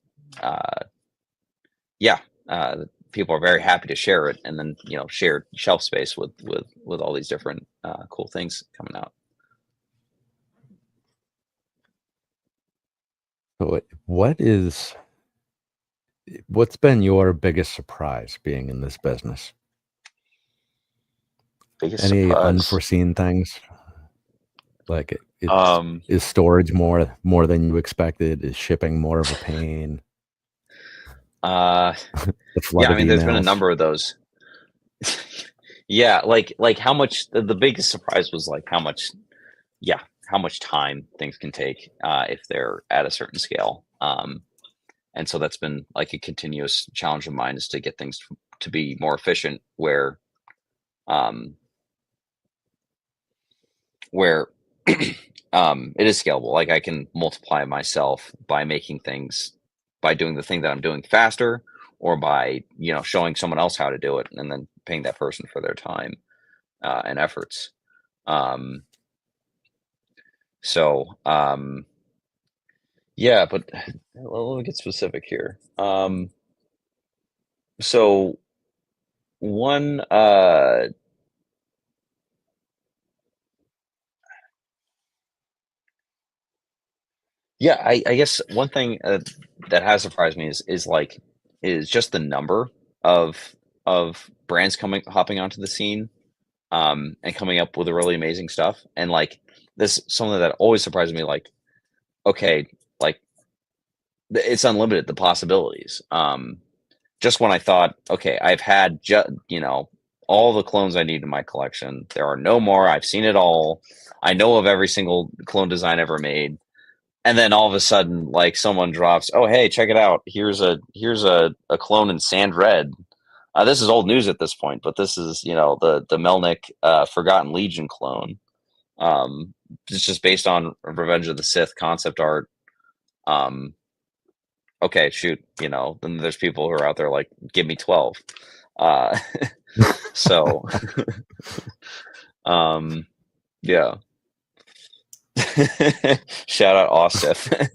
people are very happy to share it, and then share shelf space with all these different cool things coming out. So what's been your biggest surprise being in this business? Biggest Any surprise? unforeseen things? Like is storage more than you expected? Is shipping more of a pain? The flood I mean, of there's been a emails. number of those. Yeah, like how much the biggest surprise was like how much time things can take if they're at a certain scale. And so that's been like a continuous challenge of mine, is to get things to be more efficient where it is scalable. Like I can multiply myself by making things, by doing the thing that I'm doing faster, or by showing someone else how to do it and then paying that person for their time and efforts. Yeah, but let me get specific here. So one yeah, I guess one thing that has surprised me is just the number of brands hopping onto the scene and coming up with really amazing stuff. And like this, something that always surprises me, like, okay, like it's unlimited, the possibilities. Just when I thought, okay, I've had all the clones I need in my collection, there are no more. I've seen it all. I know of every single clone design ever made. And then all of a sudden, like someone drops, oh hey, check it out. Here's a clone in sand red. This is old news at this point, but this is the Melnick Forgotten Legion clone. It's just based on Revenge of the Sith concept art. Okay, shoot, then there's people who are out there like, give me 12. So, yeah. Shout out Osif.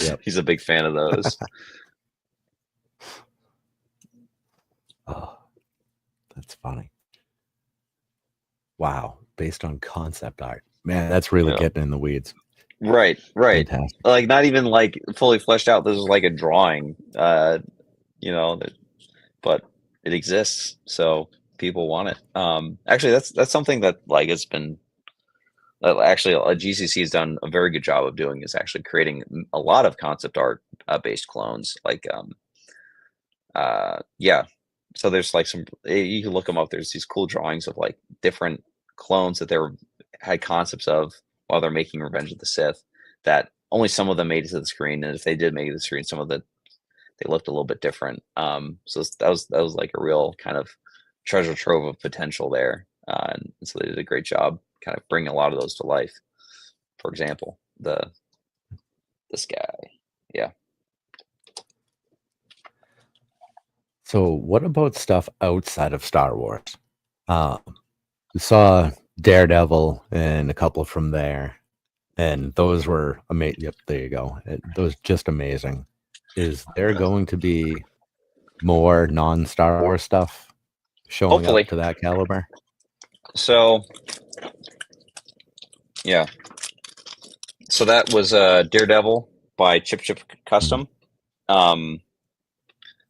Yep. He's a big fan of those. Oh, that's funny. Wow, based on concept art. Man, that's really getting in the weeds. Right. Fantastic. Like not even like fully fleshed out. This is like a drawing, but it exists, so people want it. Actually, that's something that like it's been actually GCC has done a very good job of doing, is actually creating a lot of concept art based clones. Like, yeah. So there's like you can look them up. There's these cool drawings of like different clones that had concepts of while they're making Revenge of the Sith, that only some of them made it to the screen, and if they did make it to the screen, some of they looked a little bit different. So that was like a real kind of treasure trove of potential there, and so they did a great job kind of bringing a lot of those to life. For example, this guy, yeah. So what about stuff outside of Star Wars? We saw Daredevil and a couple from there, and those were amazing. Yep, there you go. Those just amazing. Is there going to be more non-Star Wars stuff showing Hopefully up to that caliber? So, yeah. So that was Daredevil by Chip Custom.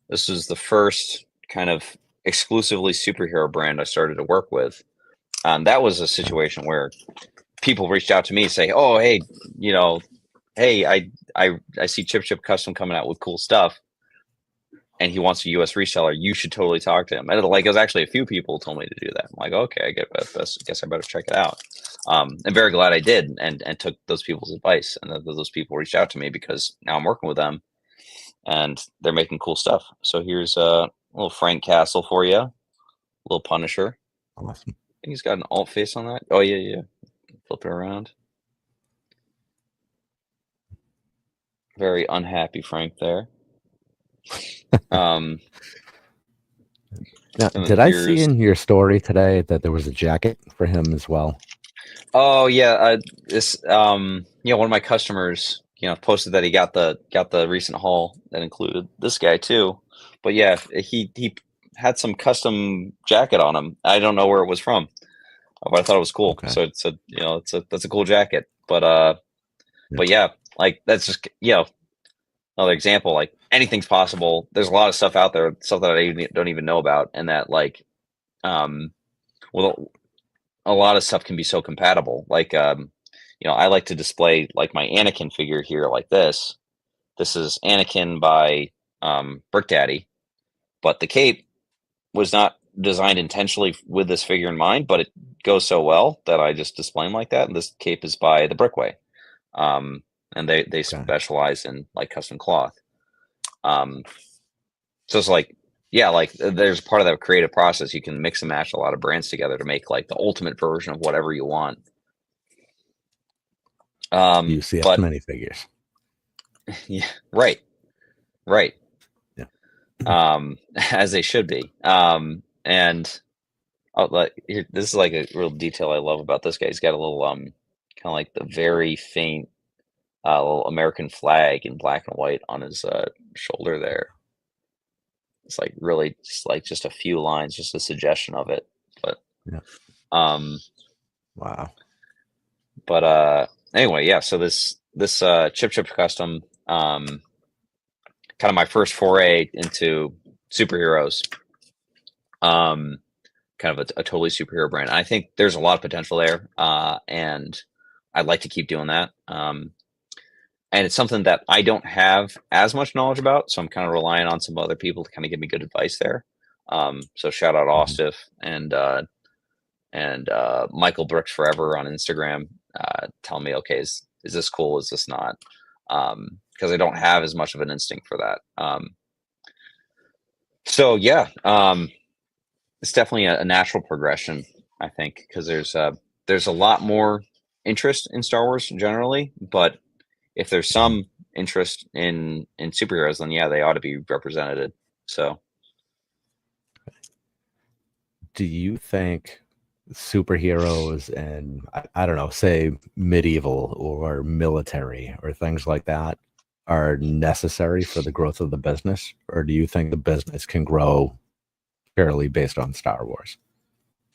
This was the first kind of exclusively superhero brand I started to work with. That was a situation where people reached out to me and say, oh, hey, hey, I see Chip Custom coming out with cool stuff, and he wants a US reseller. You should totally talk to him. And like, it was actually a few people told me to do that. I'm like, okay, I guess I better check it out. I'm very glad I did, and took those people's advice, and those people reached out to me because now I'm working with them, and they're making cool stuff. So here's a little Frank Castle for you, a little Punisher. Awesome. I think he's got an alt face on that. Oh yeah. Flip it around. Very unhappy Frank there. Now, did I see in your story today that there was a jacket for him as well? Oh yeah, one of my customers posted that he got the recent haul that included this guy too. But yeah, he had some custom jacket on him. I don't know where it was from, but I thought it was cool. Okay. So that's a cool jacket. But yeah, like that's just another example. Like anything's possible. There's a lot of stuff out there, stuff that I don't even know about, and that well, a lot of stuff can be so compatible. Like I like to display like my Anakin figure here like this. This is Anakin by Brick Daddy, but the cape was not designed intentionally with this figure in mind, but it goes so well that I just display them like that. And this cape is by the Brickway, and they specialize in like custom cloth. So it's like, yeah, like there's part of that creative process. You can mix and match a lot of brands together to make like the ultimate version of whatever you want. UCS but minifigures. yeah, right. Yeah. As they should be. And this is like a real detail I love about this guy. He's got a little kind of like the very faint little American flag in black and white on his shoulder there. It's like really just a few lines, just a suggestion of it. But yeah. Wow. But anyway, yeah. So this Chip custom, kind of my first foray into superheroes. Kind of a totally superhero brand. I think there's a lot of potential there, and I'd like to keep doing that. And it's something that I don't have as much knowledge about, so I'm kind of relying on some other people to kind of give me good advice there. So shout out Austif and Michael Brooks Forever on Instagram. Tell me, okay, is this cool? Is this not? Because I don't have as much of an instinct for that. So yeah, it's definitely a natural progression, I think, because there's a lot more interest in Star Wars generally, but if there's some interest in superheroes, then yeah, they ought to be represented. So, do you think superheroes and I don't know, say medieval or military or things like that are necessary for the growth of the business, or do you think the business can grow purely based on Star Wars?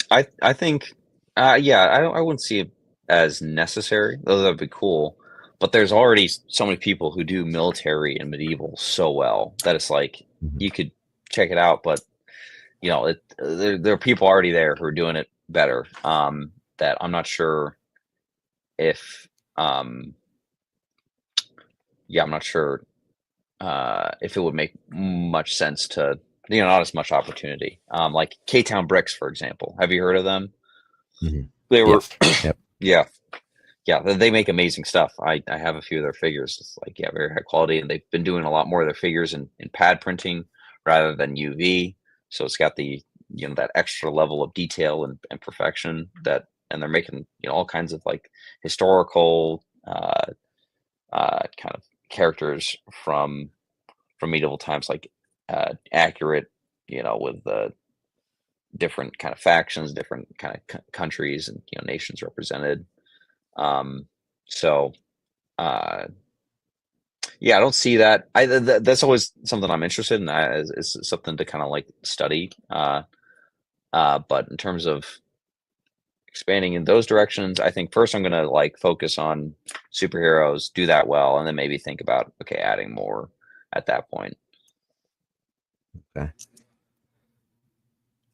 I think, yeah, I wouldn't see it as necessary, though that'd be cool. But there's already so many people who do military and medieval so well that it's like you could check it out, but there are people already there who are doing it better. That I'm not sure if, I'm not sure if it would make much sense to, not as much opportunity. Like K-Town Bricks, for example. Have you heard of them? Mm-hmm. They were, yep. Yeah, they make amazing stuff. I have a few of their figures. It's like, yeah, very high quality, and they've been doing a lot more of their figures in pad printing rather than UV. So it's got the that extra level of detail and perfection and they're making all kinds of like historical kind of characters from medieval times, like accurate, with the different kind of factions, different kind of countries and nations represented. So, yeah, I don't see that. That's always something I'm interested in. Is something to kind of like study. But in terms of expanding in those directions, I think first I'm going to like focus on superheroes, do that well, and then maybe think about, okay, adding more at that point. Okay.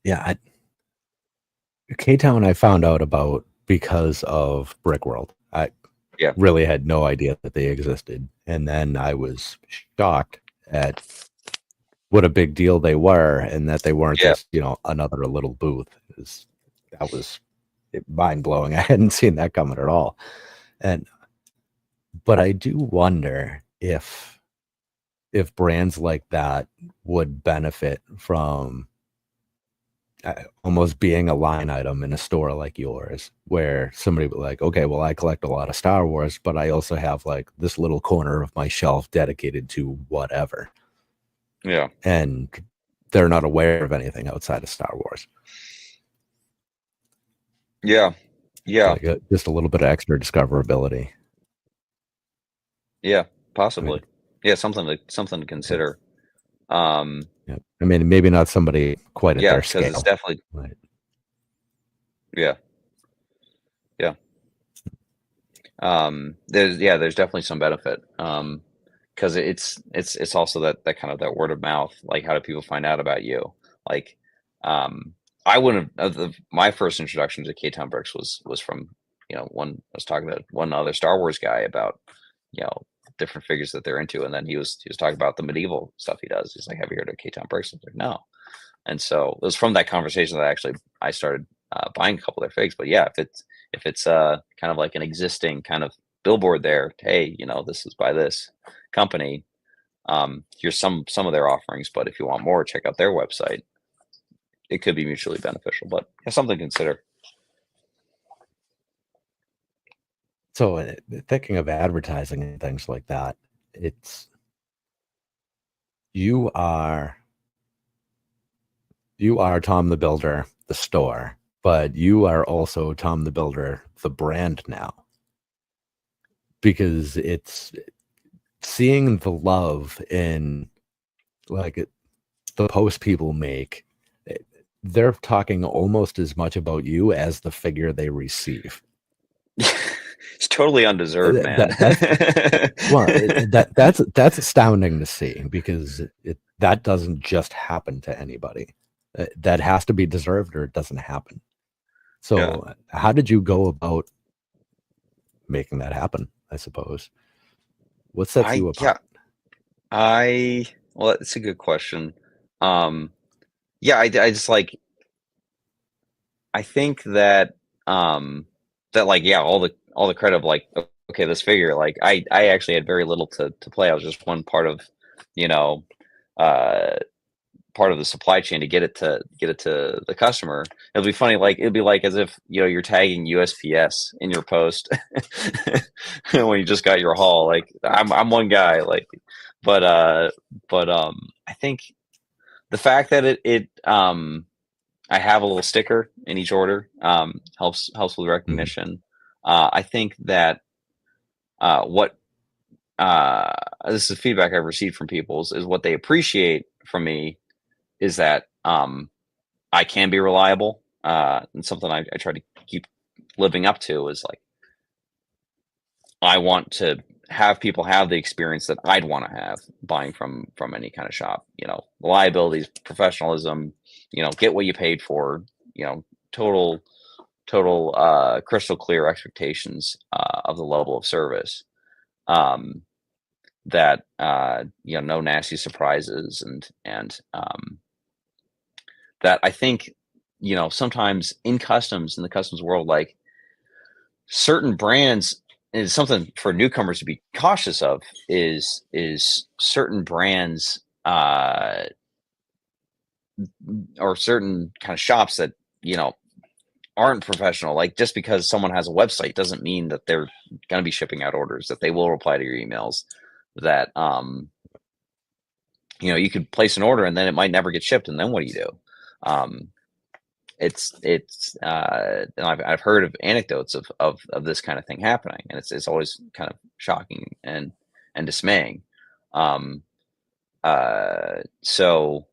Yeah. K-Town I found out about because of Brick World. I really had no idea that they existed. And then I was shocked at what a big deal they were and that they weren't just, another little booth. That was mind blowing. I hadn't seen that coming at all. But I do wonder if brands like that would benefit from almost being a line item in a store like yours, where somebody would like, okay, well, I collect a lot of Star Wars, but I also have like this little corner of my shelf dedicated to whatever. Yeah. And they're not aware of anything outside of Star Wars. Yeah. Yeah. Like just a little bit of extra discoverability. Yeah, I mean, possibly. Yeah, something to yeah, consider. yeah. I mean, maybe not somebody quite at Yeah, their because it's scale, definitely but yeah, yeah. There's definitely some benefit. Because it's also that kind of that word of mouth. Like, how do people find out about you? Like, um, I wouldn't have my first introduction to K-Town Bricks was from one I was talking to one other Star Wars guy about you know different figures that they're into, and then he was talking about the medieval stuff he does. He's like, "Have you heard of K-Town Bricks?" I was like, "No." And so it was from that conversation that actually I started buying a couple of their figs. But yeah, if it's kind of like an existing kind of billboard there, hey, this is by this company. Here's some of their offerings, but if you want more, check out their website. It could be mutually beneficial, but yeah, something to consider. so thinking of advertising and things like that, it's you are you are Tom the Builder, the store, but you are also Tom the Builder, the brand now, because it's seeing the love in like the posts people make. They're talking almost as much about you as the figure they receive. It's totally undeserved, man. That's well, that's astounding to see because that doesn't just happen to anybody. That has to be deserved or it doesn't happen. Yeah. So, how did you go about making that happen? I suppose. What sets I you yeah, apart? I well, it's a good question. Um, yeah, I just like I think that that like yeah, all the credit of like okay, this figure like I actually had very little to play. I was just one you know, uh part of the supply chain to get it to the customer. It'll be funny, like it'll be like as if you're tagging USPS in your post when you just got your haul. Like I'm one guy, like, but I think the fact that it I have a little sticker in each order helps with Mhm. recognition. I think that what this is feedback I've received from people is what they appreciate from me is that I can be reliable, and something I try to keep living up to is like I want to have people have the experience that I'd want to have buying from any kind of shop. Reliability, professionalism. Get what you paid for. Total crystal clear expectations of the level of service. Um, that no nasty surprises and that I think sometimes in the customs world, like certain brands is something for newcomers to be cautious of is certain brands or certain kind of shops that you know aren't professional. Like just because someone has a website doesn't mean that they're going to be shipping out orders, that they will reply to your emails, that you could place an order and then it might never get shipped, and then what do you do? um and I've heard of anecdotes of this kind of thing happening, and it's always kind of shocking and dismaying. um so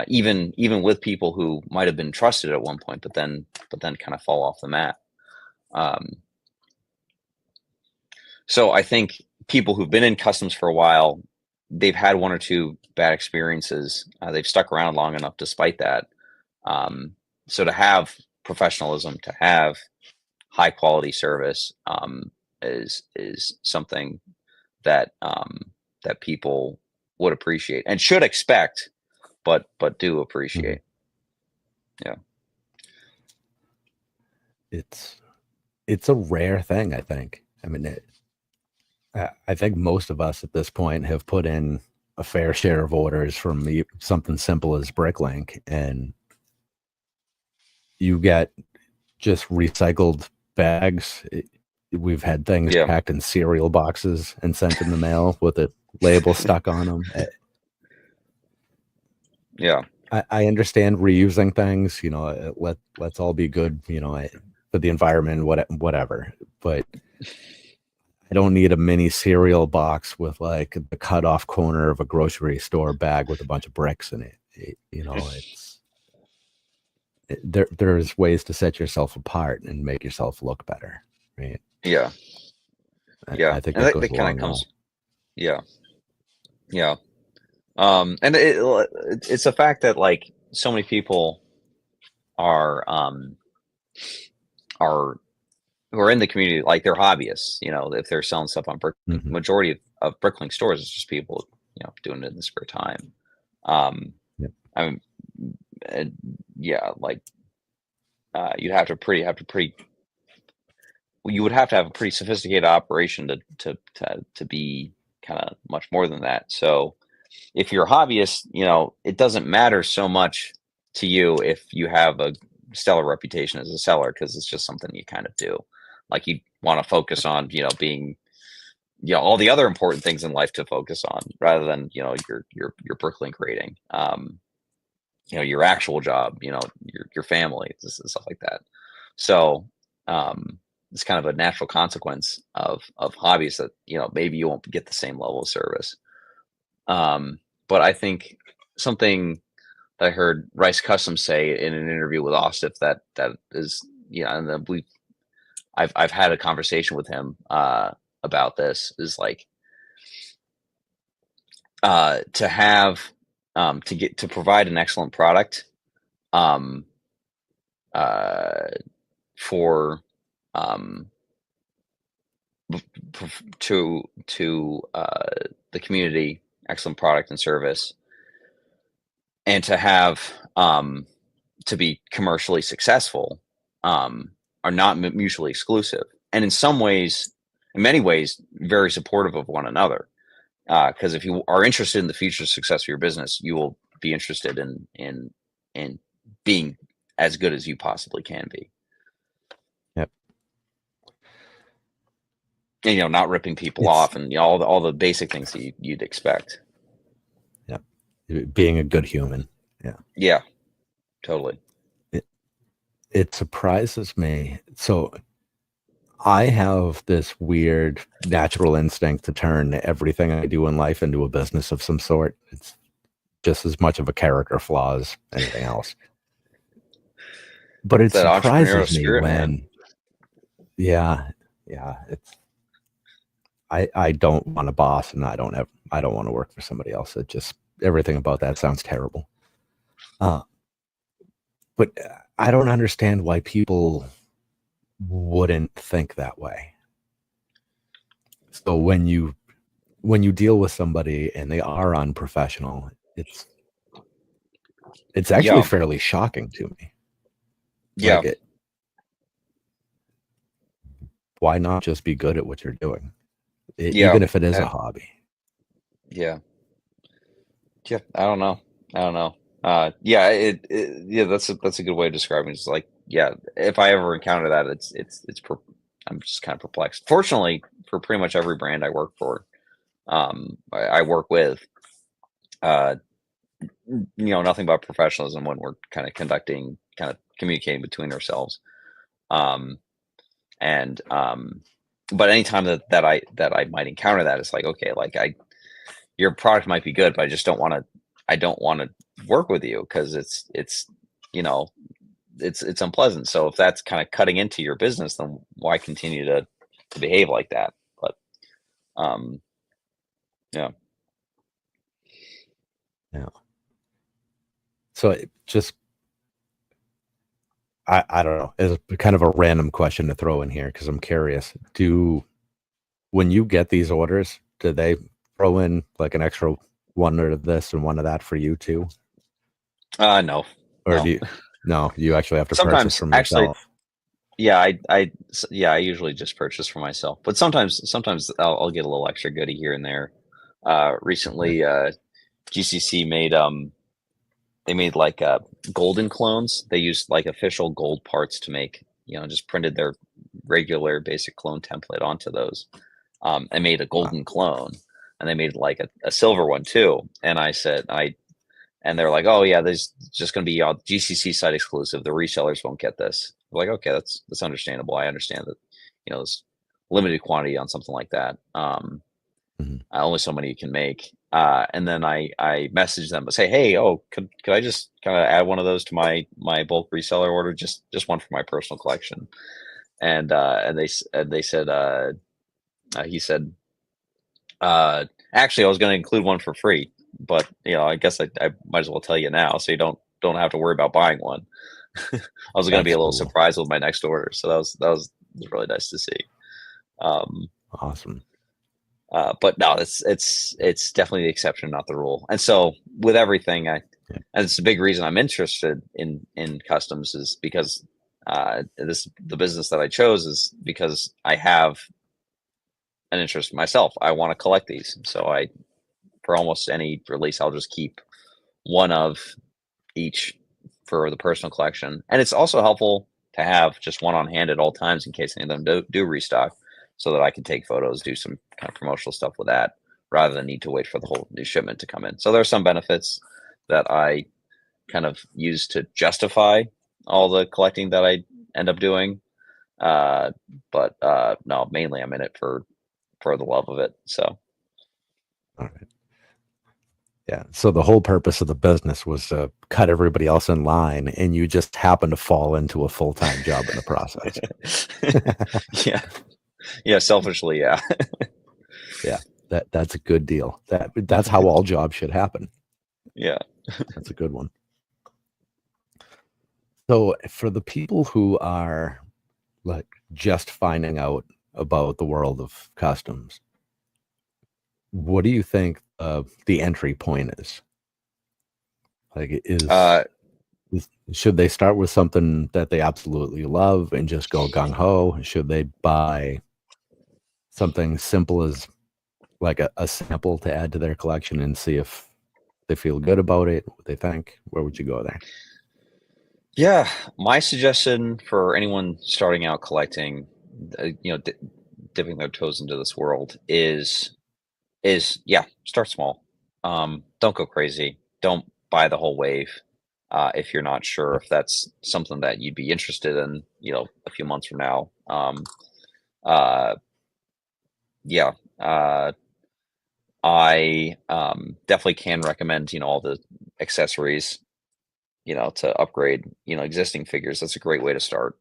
even with people who might have been trusted at one point but then kind of fall off the map. um so I think people who've been in customs for a while, they've had one or two bad experiences. They've stuck around long enough despite that. um so to have professionalism, to have high quality service, is something that people would appreciate and should expect, but do Mhm. appreciate. Yeah, It's it's a rare thing, I think. I mean, I think most of us at this point have put in a fair share of orders from something simple as Bricklink, and you get just recycled bags. We've had things yeah, packed in cereal boxes and sent in the mail with a label stuck on them. yeah, I understand reusing things. Let's all be good. For the environment, whatever. But I don't need a mini cereal box with like the cut off corner of a grocery store bag with a bunch of bricks in it. There's ways to set yourself apart and make yourself look better, right? Yeah. I think And that that, goes that kind of along comes. well. Yeah. Yeah. And it's a fact that like so many people are are who are in the community, like they're hobbyists, if they're selling stuff on Bricklink. Hmm. Majority of Bricklink stores is just people, doing it in the spare time. Um, Yep. I mean, and yeah, like you'd have to pretty you would have to have a pretty sophisticated operation to be kind of much more than that. So if you're a hobbyist, it doesn't matter so much to you if you have a stellar reputation as a seller, because it's just something you kind of do. Like you want to focus on, being, all the other important things in life to focus on rather than, your Bricklink rating, your actual job, your family, stuff like that. So, it's kind of a natural consequence of hobbies that, maybe you won't get the same level of service. But I think something that I heard Rice Custom say in an interview with Ostef that is, and I believe I've had a conversation with him about this, is like to have to provide an excellent product um, for um, to the community, excellent product and service, and to have to be commercially successful, are not mutually exclusive, and in many ways, very supportive of one another. Because if you are interested in the future success of your business, you will be interested in being as good as you possibly can be. Yep. And, not ripping people It's off, and all the basic things that you'd expect. Yep. Being a good human. Yeah. Yeah, totally. It surprises me. So I have this weird natural instinct to turn everything I do in life into a business of some sort. It's just as much of a character flaw as anything else. But it It's that entrepreneurial surprises me spirit, man. when, yeah, I don't want a boss, and I don't want to work for somebody else. It just, everything about that sounds terrible. But I don't understand why people wouldn't think that way. So when you deal with somebody and they are unprofessional, it's actually Yeah, fairly shocking to me. yeah, Why not just be good at what you're doing, yeah, even if it is a hobby? yeah. I don't know. Yeah, yeah, that's a good way of describing it. It's like, yeah, if I ever encounter that, I'm just kind of perplexed. Fortunately, for pretty much every brand I work for, I work with, uh, nothing but professionalism when we're kind of communicating between ourselves. Um, and but anytime that I might encounter that, it's like, okay, like your product might be good, but I don't want to work with you because you know, it's unpleasant. So if that's kind of cutting into your business, then why continue to behave like that? But um, yeah, Yeah. So it just, I don't know. It's kind of a random question to throw in here because I'm curious. When you get these orders, do they throw in like an extra one of this and one of that for you too? no, Or no. no, you actually have to purchase Sometimes from actually, yourself? yeah, I usually just purchase for myself, but sometimes I'll get a little extra goodie here and there. Recently, GCC made they made like golden clones. They used like official gold parts to make, just printed their regular basic clone template onto those, and made a golden clone. And they made like a silver one too. And and they're like, oh yeah, there's just going to be GCC site exclusive. The resellers won't get this. I'm like, okay, that's understandable. I understand that, this limited quantity on something like that. Mhm. Only so many you can make. And then I messaged them and say, hey, oh, could I just kind of add one of those to my bulk reseller order, just one for my personal collection? And they said, he said, actually, I was going to include one for free, but I guess I might as well tell you now, so you don't have to worry about buying one. I was going to be That's a little cool. surprised with my next order, so that was really nice to see. Um, Awesome. but no, it's definitely the exception, not the rule. And so with everything, Yeah. and it's a big reason I'm interested in customs is because the business that I chose is because I have an interest myself. I want to collect these, so for almost any release, I'll just keep one of each for the personal collection. And it's also helpful to have just one on hand at all times in case any of them do restock, so that I can take photos, do some kind of promotional stuff with that, rather than need to wait for the whole new shipment to come in. So there are some benefits that I kind of use to justify all the collecting that I end up doing. But no, mainly I'm in it for the love of it. So All right. Yeah. So the whole purpose of the business was to cut everybody else in line, and you just happen to fall into a full-time job in the process. yeah, yeah, selfishly, yeah. Yeah. That's a good deal. That's how all jobs should happen. Yeah. That's a good one. So for the people who are like just finding out about the world of customs, what do you think the entry point is? Like, Uh, should they start with something that they absolutely love and just go gung ho? Should they buy something simple as like a sample to add to their collection and see if they feel good about it, what they think? Where would you go there? yeah, my suggestion for anyone starting out collecting, dipping their toes into this world is yeah, start small. Don't go crazy. Don't buy the whole wave. If you're not sure Yep. if that's something that you'd be interested in, a few months from now. Uh, yeah, I definitely can recommend, all the accessories, to upgrade, existing figures. That's a great way to start.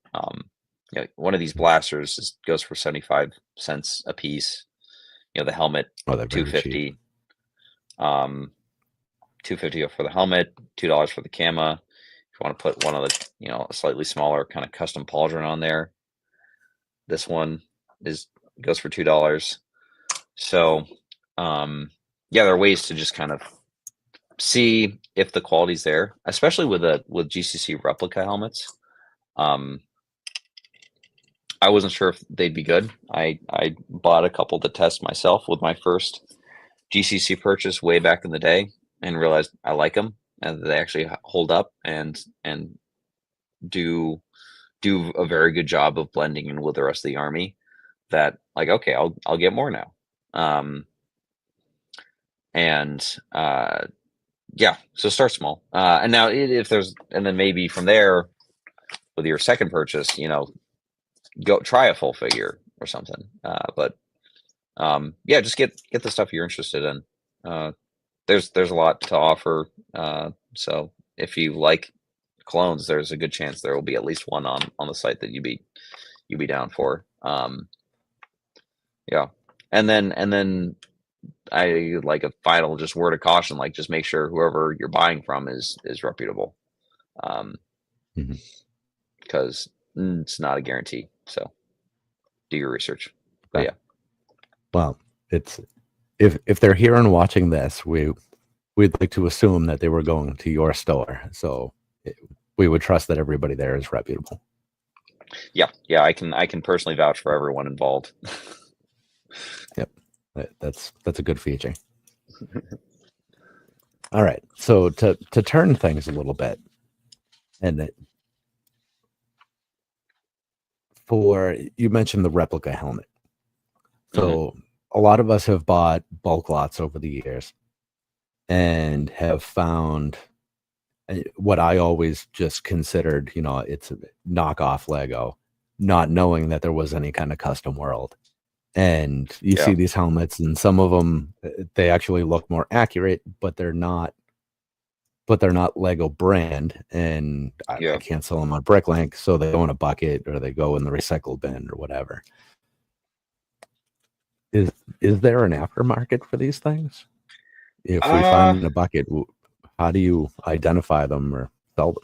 One of these blasters goes for 75 cents a piece. The helmet, Oh, they're very cheap. 250. 250 for the helmet, $2 for the cama. If you want to put one of the, a slightly smaller kind of custom pauldron on there, this one goes for $2. So, yeah, there are ways to just kind of see if the quality's there, especially with GCC replica helmets. I wasn't sure if they'd be good. I bought a couple to test myself with my first GCC purchase way back in the day, and realized I like them and they actually hold up and do a very good job of blending in with the rest of the army. That, like, okay, I'll get more now. Um, and Yeah, so start small. And now if there's, and then maybe from there with your second purchase, go try a full figure or something. But yeah, just get the stuff you're interested in. There's a lot to offer. So if you like clones, there's a good chance there will be at least one on the site that you'd be down for. Yeah, and then I like a final just word of caution, like just make sure whoever you're buying from is reputable, Mhm. because it's not a guarantee. So do your research. But Okay. yeah, Well, it's if they're here and watching this, we'd like to assume that they were going to your store, so we would trust that everybody there is reputable. yeah, I can personally vouch for everyone involved. Yep, that's a good feature. All right, so to turn things a little bit, and for you mentioned the replica helmet. So a lot of us have bought bulk lots over the years and have found what I always just considered, it's a knockoff Lego, not knowing that there was any kind of custom world. And you see these helmets, and some of them, they actually look more accurate, but they're not Lego brand, and I can't sell them on Bricklink, so they go in a bucket or they go in the recycle bin or whatever. Is there an aftermarket for these things? If we find in a bucket, how do you identify them or sell them?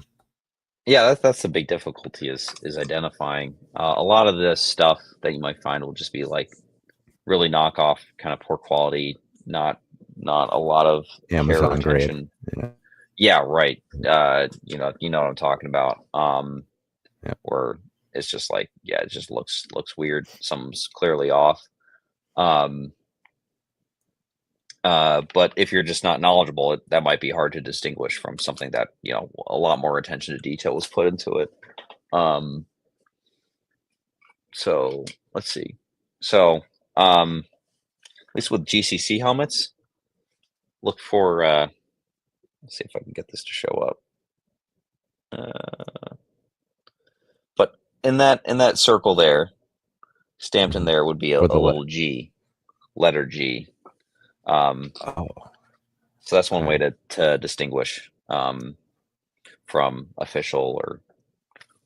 Yeah, that's the big difficulty is identifying. A lot of this stuff that you might find will just be like really knockoff, kind of poor quality, not a lot of Amazon care or attention. grade. Yeah, right. You know what I'm talking about. Where it's just like, it just looks weird. Something's clearly off. But if you're just not knowledgeable, that might be hard to distinguish from something that, a lot more attention to detail was put into it. So let's see. So, at least with GCC helmets, look for, let's see if I can get this to show up. But in that circle there, stamped in there would be a little G, letter G. So that's one way to distinguish from official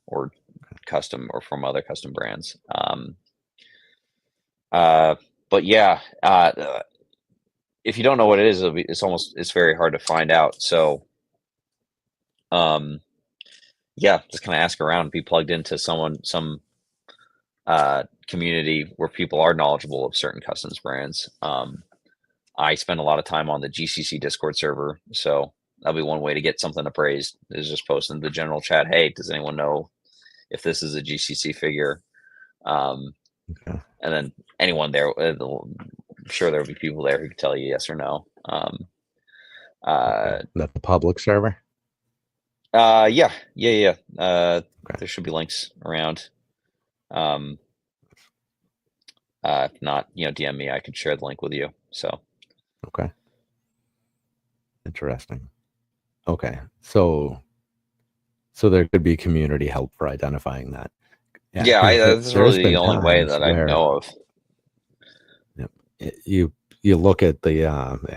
or custom or from other custom brands. But yeah, if you don't know what it is, it's very hard to find out. So just kind of ask around, be plugged into some community where people are knowledgeable of certain customs brands. I spend a lot of time on the GCC Discord server, so that'll be one way to get something appraised, is just post in the general chat, hey, does anyone know if this is a GCC figure? And then anyone there, I'm sure there'll be people there who can tell you yes or no. That's the public server? Yeah. There should be links around. If not, DM me, I can share the link with you. So. Okay. Interesting. Okay. So there could be community help for identifying that. That's really the only way that I know of. You look at the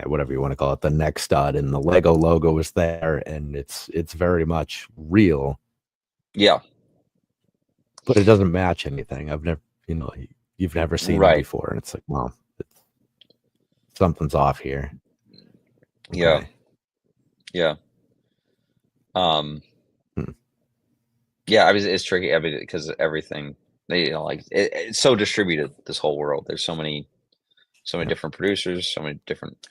whatever you want to call it, the neck stud, and the Lego logo is there, and it's very much real. Yeah. But it doesn't match anything. I've never, you've never seen it before, and it's like, well, something's off here. Okay. Yeah. Yeah, I mean, it's tricky. I mean, because everything, it's so distributed, this whole world. There's so many different producers, so many different,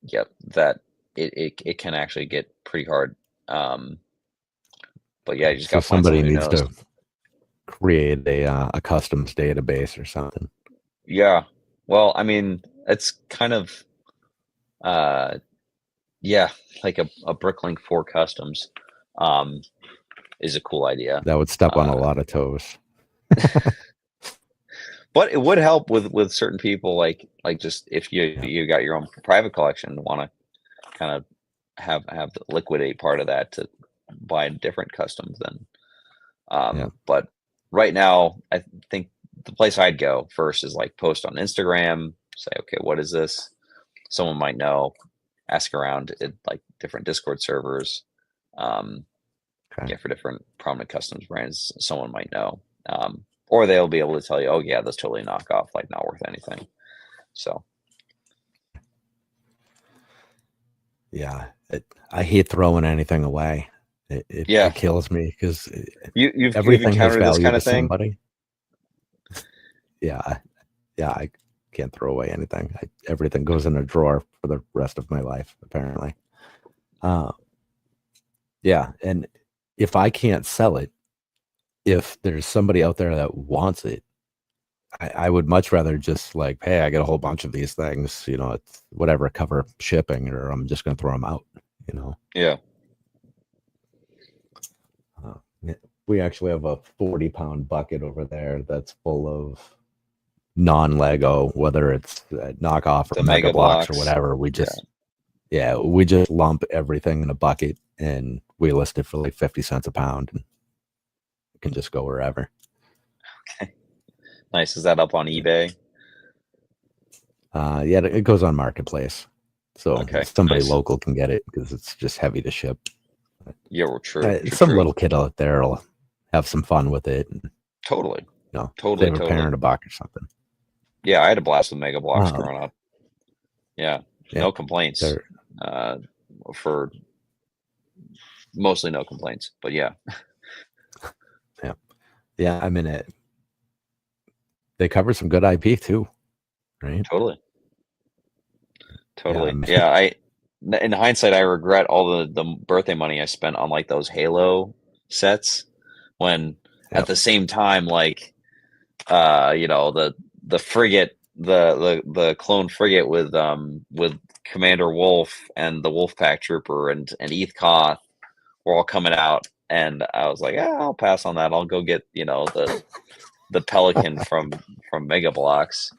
that it can actually get pretty hard. But yeah, you just got to find somebody needs to create a customs database or something. Yeah. Well, I mean, it's kind of, like a Bricklink for customs, is a cool idea. That would step on a lot of toes. But it would help with certain people, like just if you got your own private collection, want to kind of have the liquidate part of that to buy different customs then. But right now, I think the place I'd go first is like post on Instagram, say, okay, what is this? Someone might know. Ask around at like different Discord servers, for different prominent customs brands. Someone might know, or they'll be able to tell you, oh yeah, that's totally knockoff, like not worth anything. So, yeah, I hate throwing anything away. It kills me because everything has value to somebody. Yeah, I can't throw away anything. Everything goes in a drawer for the rest of my life, apparently. And if I can't sell it, if there's somebody out there that wants it, I would much rather just like, hey, I got a whole bunch of these things, it's whatever, cover shipping, or I'm just going to throw them out, Yeah. We actually have a 40-pound bucket over there that's full of non-Lego, whether it's knockoff or mega blocks or whatever. We just we just lump everything in a bucket and we list it for like 50 cents a pound, and it can just go wherever. Nice. Is that up on eBay? Yeah, it goes on Marketplace, so Okay, somebody nice. local can get it because it's just heavy to ship. Yeah, well, true, true, Some true. little kid out there will have some fun with it, and Totally, totally, save a totally. parent a buck or something. Yeah, I had a blast with Mega Blocks Um, growing up. Yeah, yeah, no complaints. they're Uh, for mostly no complaints, but yeah, yeah, yeah. I mean, they cover some good IP too, right? totally, Yeah, I totally. mean, Yeah, in hindsight, I regret all the birthday money I spent on like those Halo sets when yeah, at the same time, like, the frigate, the clone frigate with Commander Wolf and the Wolfpack Trooper and Eth Koth were all coming out, and I was like, yeah, I'll pass on that. I'll go get the Pelican from Mega Bloks.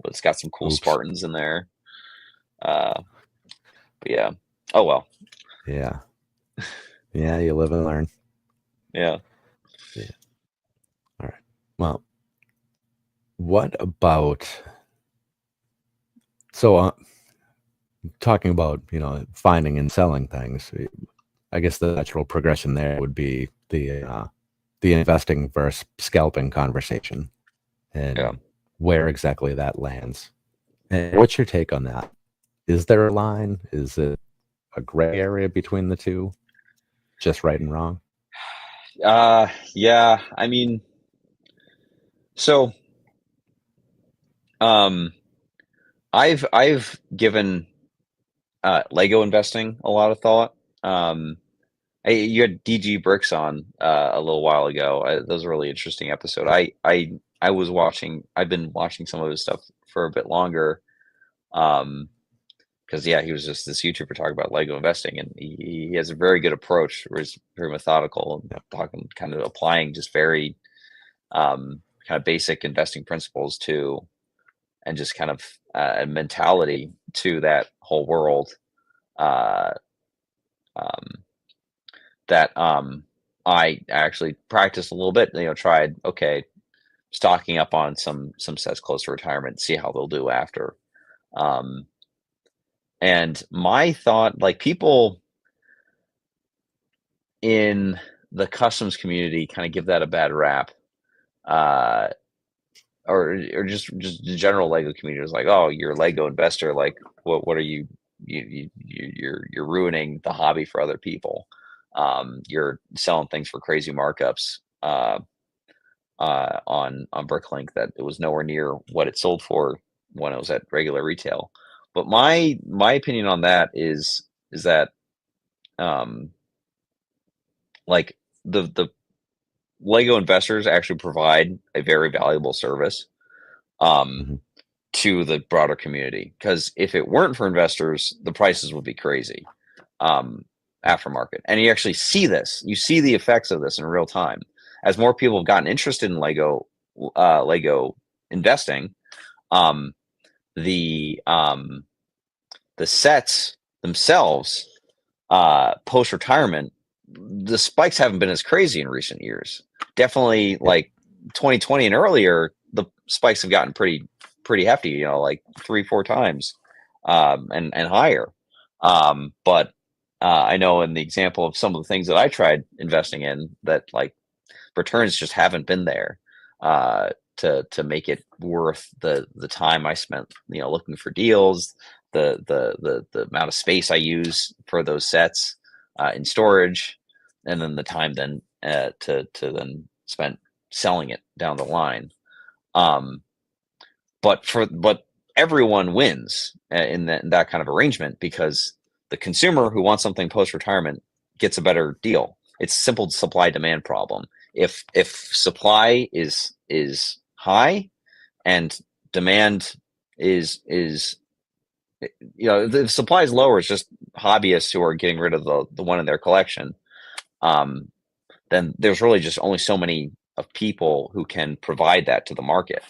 It's got some cool oops, Spartans in there. Uh, but yeah. Oh well. yeah, yeah. You live and learn. Yeah. Yeah. All right. Well, what about so talking about finding and selling things? I guess the natural progression there would be the investing versus scalping conversation Yeah. and where exactly that lands. And what's your take on that? Is there a line? Is it a gray area between the two? Just right and wrong? Yeah. I mean, so um, I've given Lego investing a lot of thought. Um, you had DG Bricks on a little while ago. That was a really interesting episode. I was watching. I've been watching some of his stuff for a bit longer. Because yeah, he was just this YouTuber talking about Lego investing, and he has a very good approach where he's very methodical and Yeah. talking, kind of applying just very kind of basic investing principles to, and just kind of a mentality to that whole world. Uh, um, that I actually practiced a little bit. Tried stocking up on some sets close to retirement, see how they'll do after. Um, and my thought, like people in the customs community, kind of give that a bad rap, uh, or just the general Lego community is like, oh, you're a Lego investor. Like, what are you? You're ruining the hobby for other people. You're selling things for crazy markups. On Bricklink that it was nowhere near what it sold for when it was at regular retail. But my opinion on that is that um, like the Lego investors actually provide a very valuable service um, Hmm. to the broader community, because if it weren't for investors, the prices would be crazy um, aftermarket. And you actually see this. You see the effects of this in real time as more people have gotten interested in Lego investing. Um, the the sets themselves, post retirement, the spikes haven't been as crazy in recent years. Definitely, Yeah. like 2020 and earlier, the spikes have gotten pretty hefty. Like 3-4 times, and higher. But I know in the example of some of the things that I tried investing in, that like returns just haven't been there to make it worth the time I spent, looking for deals, the amount of space I use for those sets in storage, and then the time then to then spend selling it down the line. Um, but everyone wins in that kind of arrangement, because the consumer who wants something post retirement gets a better deal. It's a simple supply demand problem. If supply is high and demand is the supply is lower, it's just hobbyists who are getting rid of the one in their collection. um, then there's really just only so many of people who can provide that to the market.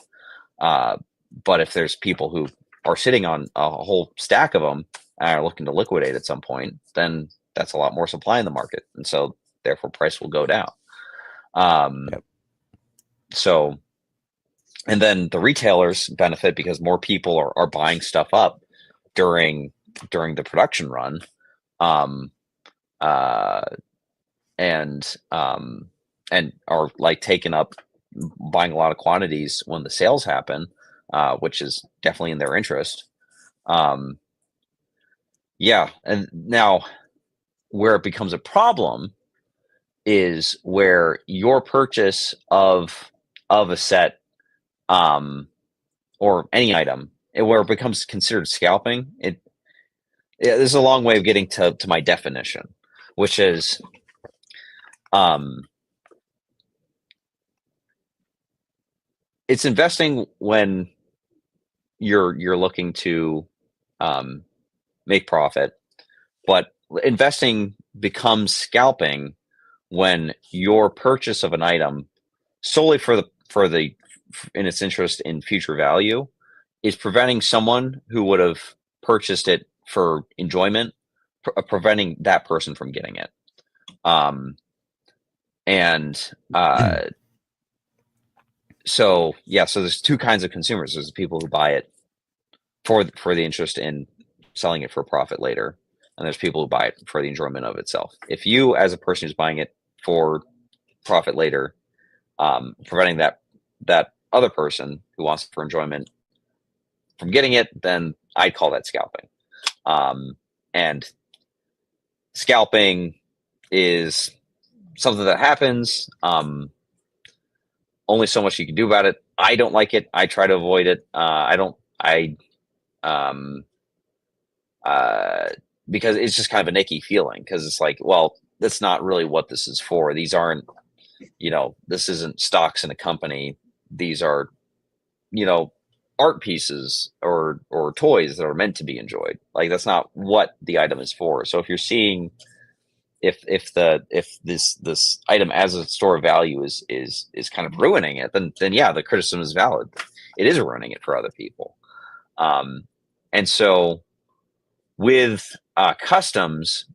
uh, but if there's people who are sitting on a whole stack of them and are looking to liquidate at some point, then that's a lot more supply in the market, and so therefore price will go down. um, Yep. So, and then the retailers benefit because more people are buying stuff up during the production run, um, uh, and are like taking up buying a lot of quantities when the sales happen, which is definitely in their interest. Um, yeah, and now where it becomes a problem is where your purchase of a set, or any item, where it becomes considered scalping. There's a long way of getting to my definition, which is, it's investing when you're looking to make profit, but investing becomes scalping when your purchase of an item solely for the in its interest in future value is preventing someone who would have purchased it for enjoyment, preventing that person from getting it. And so there's two kinds of consumers. There's the people who buy it for the interest in selling it for profit later, and there's people who buy it for the enjoyment of itself. If you, as a person who's buying it for profit later, preventing that other person who wants it for enjoyment from getting it, then I'd call that scalping. And scalping is something that happens. Only so much you can do about it. I don't like it. I try to avoid it. Because it's just kind of an icky feeling, because it's like, well, that's not really what this is for. These aren't, this isn't stocks in a company. These are, art pieces or toys that are meant to be enjoyed. Like, that's not what the item is for. So if you're seeing, if this item as a store of value is kind of ruining it, then yeah, the criticism is valid. It is ruining it for other people. And so with customs,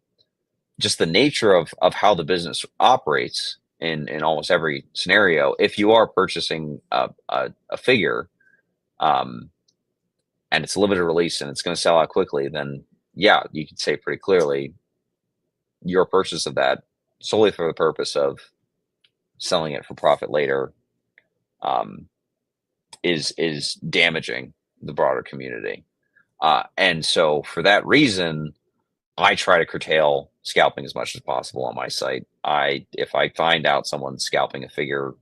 just the nature of how the business operates in almost every scenario, if you are purchasing a figure, and it's a limited release and it's going to sell out quickly, then yeah, you could say pretty clearly your purchase of that solely for the purpose of selling it for profit later is damaging the broader community. And so for that reason, I try to curtail scalping as much as possible on my site. If I find out someone's scalping a figure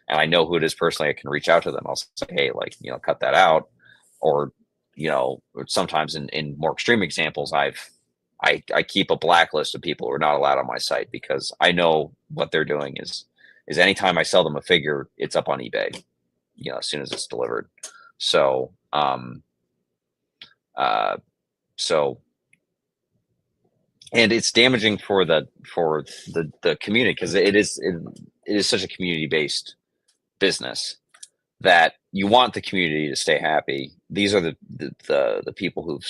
and I know who it is personally, I can reach out to them. I'll say, hey, cut that out. Or, sometimes in more extreme examples, I keep a blacklist of people who are not allowed on my site, because I know what they're doing is anytime I sell them a figure, it's up on eBay, as soon as it's delivered. So, and it's damaging for the community, because it is such a community-based business that you want the community to stay happy. These are the people who've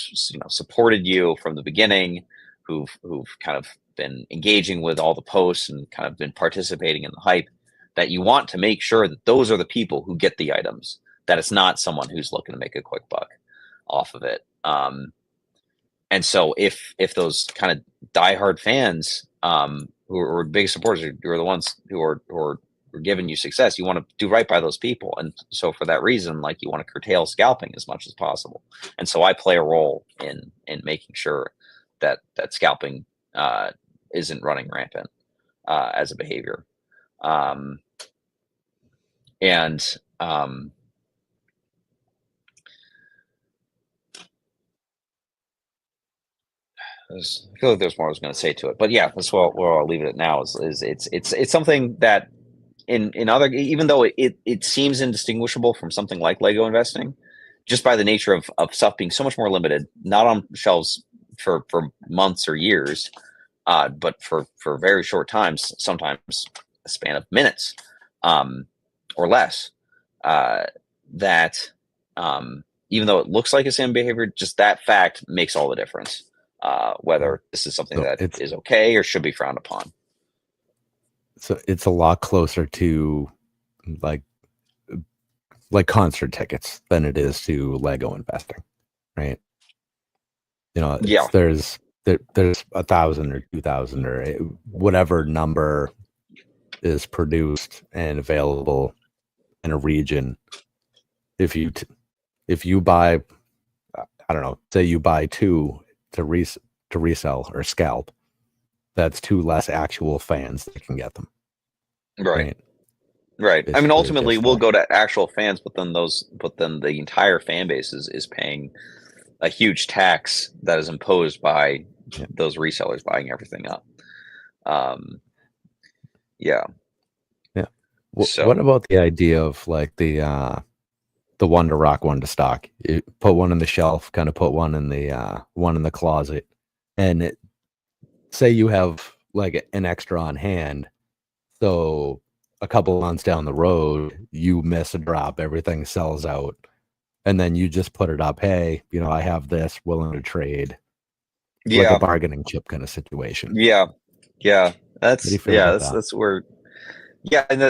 supported you from the beginning, who've kind of been engaging with all the posts and kind of been participating in the hype, that you want to make sure that those are the people who get the items, that it's not someone who's looking to make a quick buck off of it. And so if those kind of diehard fans, who are big supporters, who are the ones who are giving you success, you want to do right by those people. And so for that reason, you want to curtail scalping as much as possible. And so I play a role in making sure that scalping isn't running rampant as a behavior. I feel like there's more I was going to say to it, but yeah, that's where I'll leave it at now. Is it's something that in other, even though it seems indistinguishable from something like Lego investing, just by the nature of stuff being so much more limited, not on shelves for months or years, but for very short times, sometimes a span of minutes, or less. That even though it looks like a same behavior, just that fact makes all the difference. Whether this is something that is okay or should be frowned upon. So it's a lot closer to like concert tickets than it is to Lego investing, right? You know, Yeah. there's 1,000 or 2,000 or whatever number is produced and available in a region. If you buy, I don't know, say you buy two to resell or scalp, that's two less actual fans that can get them. Right. Right. Right. I mean, Basically, ultimately, we'll go to actual fans, but then the entire fan base is paying a huge tax that is imposed by those resellers buying everything up. Yeah. Yeah. So What about the idea of like the one to rock, one to stock? You put one on the shelf, kind of put one in the closet, and say you have like an extra on hand, so a couple of months down the road, you miss a drop, everything sells out, and then you just put it up. Hey, I have this, willing to trade, like a yeah, bargaining chip kind of situation. yeah, yeah. How do you feel about that? That's where and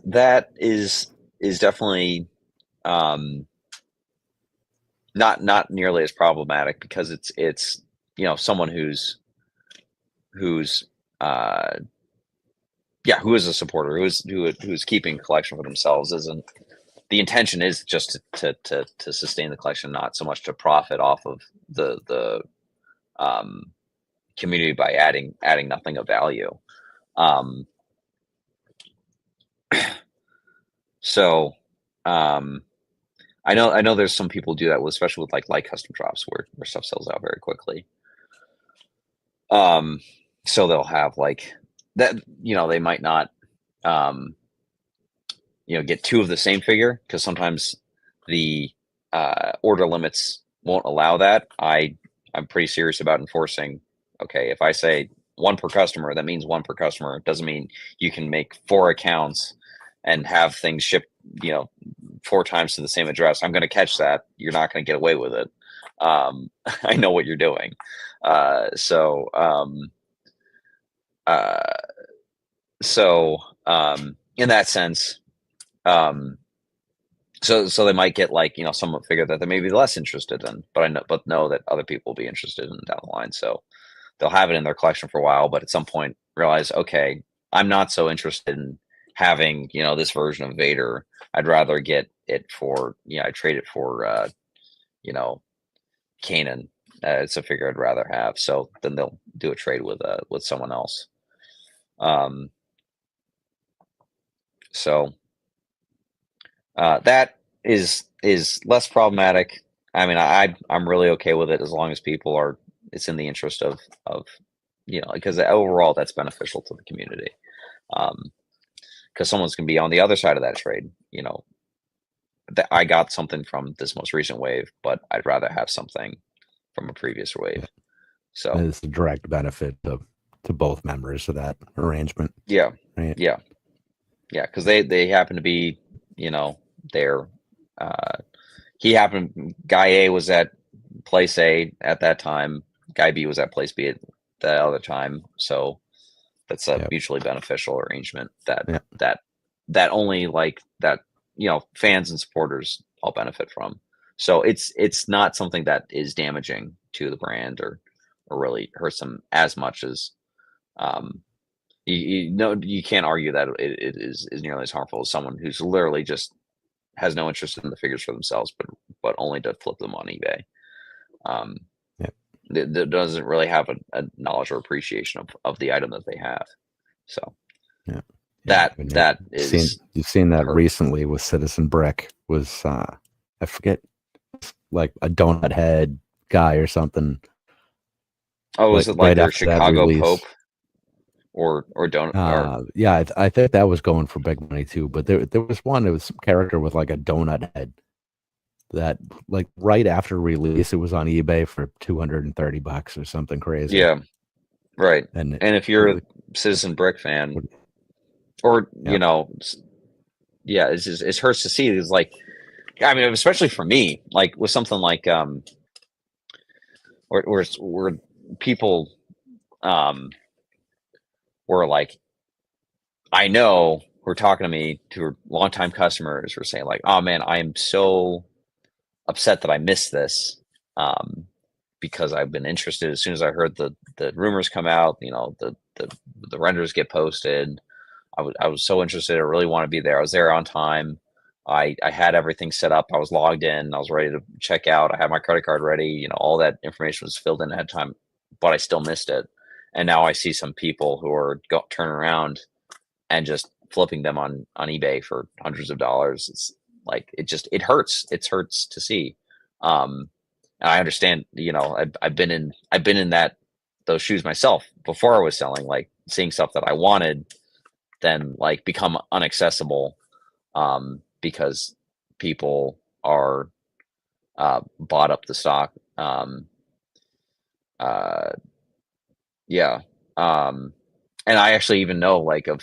that is definitely not nearly as problematic because it's someone who's uh who is a supporter who's keeping collection for themselves. Isn't the intention is just to sustain the collection, not so much to profit off of the um community by adding nothing of value. um so um I know there's some people do that with, especially with like light custom drops where stuff sells out very quickly. So they'll have like that, they might not um get two of the same figure because sometimes the order limits won't allow that. I'm pretty serious about enforcing. Okay, if I say one per customer, that means one per customer. It doesn't mean you can make 4 accounts and have things shipped, 4 times to the same address. I'm going to catch that. You're not going to get away with it. I know what you're doing. So uh, in that sense, um, so they might get like some figure that they may be less interested in, but know that other people will be interested in down the line. So they'll have it in their collection for a while, but at some point realize, okay, I'm not so interested in having this version of Vader. I'd rather get it for I trade it for you know Kanan. It's a figure I'd rather have. So then they'll do a trade with someone else. Um, so that is less problematic. I mean, I'm really okay with it as long as people are. It's in the interest of because overall that's beneficial to the community. Because someone's gonna be on the other side of that trade. That I got something from this most recent wave, but I'd rather have something from a previous wave. Yeah. So It's a direct benefit to both members of that arrangement. yeah, Right. yeah, because they happen to be there. Guy A was at place A at that time. Guy B was at place B at that other time. So that's a mutually beneficial arrangement that only like that fans and supporters all benefit from. So it's not something that is damaging to the brand or really hurts them as much as you can't argue that it is nearly as harmful as someone who's literally just has no interest in the figures for themselves, but only to flip them on eBay. That doesn't really have a knowledge or appreciation of the item that they have. So that is you've seen that recently with Citizen Brick was I forget, like a donut head guy or something. Oh, was it like right their after that Chicago release. Pope or donut? Yeah, I think that was going for big money too. But there was one. It was some character with like a donut head that, like, right after release, it was on eBay for $230 or something crazy. Yeah, right. And if you're a Citizen Brick fan, or it hurts to see. It's like, I mean, especially for me, like with something like where people were like, I know who are talking to me, who are longtime customers, were saying like, "Oh man, I am so upset that I missed this." Because I've been interested as soon as I heard the rumors come out, the renders get posted. I was so interested. I really want to be there. I was there on time. I had everything set up. I was logged in. I was ready to check out. I had my credit card ready. All that information was filled in ahead of time, but I still missed it. And now I see some people who are turning around and just flipping them on eBay for hundreds of dollars. It's like it hurts. It hurts to see. And I understand. I've been in those shoes myself before I was selling. Like seeing stuff that I wanted, then like become unaccessible because people are bought up the stock. Yeah. And I actually even know like of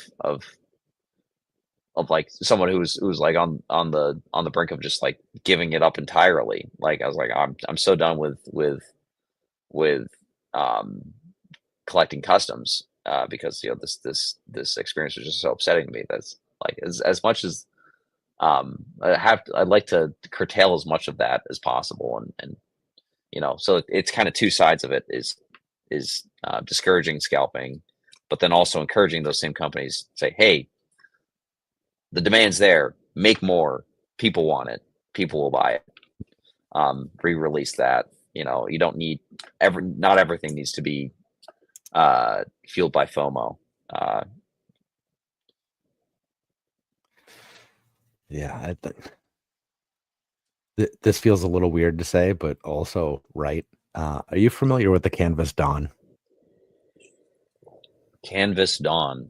like someone who's like on the brink of just like giving it up entirely. Like I was like, I'm so done with um collecting customs because this experience was just so upsetting to me. That's like as much as I'd like to curtail as much of that as possible, and so it's kind of two sides of it is discouraging scalping, but then also encouraging those same companies to say, hey, the demand's there, make more, people want it, people will buy it. Re-release that. You don't need not everything needs to be fueled by FOMO. Yeah, this feels a little weird to say, but also right. Are you familiar with the Canvas Dawn? Canvas Dawn.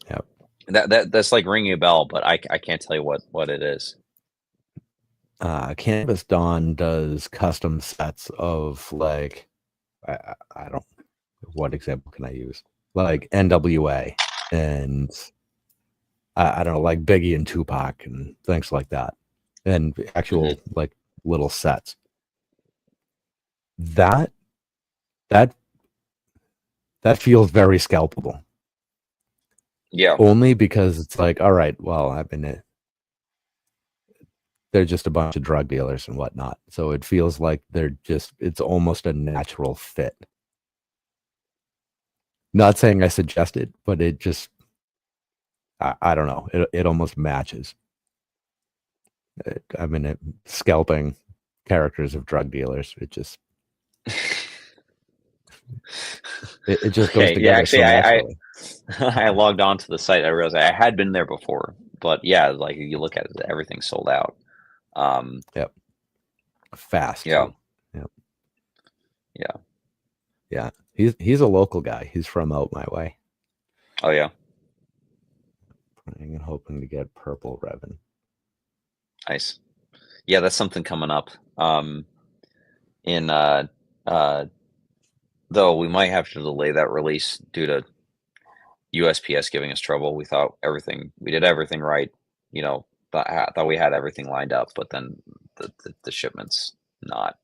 Yep. That's like ringing a bell, but I can't tell you what it is. Canvas Dawn does custom sets of like I don't, what example can I use? Like NWA and I don't know, like Biggie and Tupac and things like that, and actual like little sets. That feels very scalpable. Yeah. Only because it's like, all right, well, I mean, they're just a bunch of drug dealers and whatnot. So it feels like it's almost a natural fit. Not saying I suggest it, but it just, I don't know. It almost matches. I mean, scalping characters of drug dealers. It just, it just goes Okay, together. yeah, actually, So naturally. I logged on to the site. I realized I had been there before, but yeah, like you look at it, everything's sold out. Yep. Fast. Yeah. Too. Yep. Yeah. Yeah. He's a local guy. He's from out my way. Oh yeah. Praying and hoping to get purple Revan. Nice. Yeah, that's something coming up. In though we might have to delay that release due to USPS giving us trouble. We thought we did everything right, thought we had everything lined up, but then the shipment's not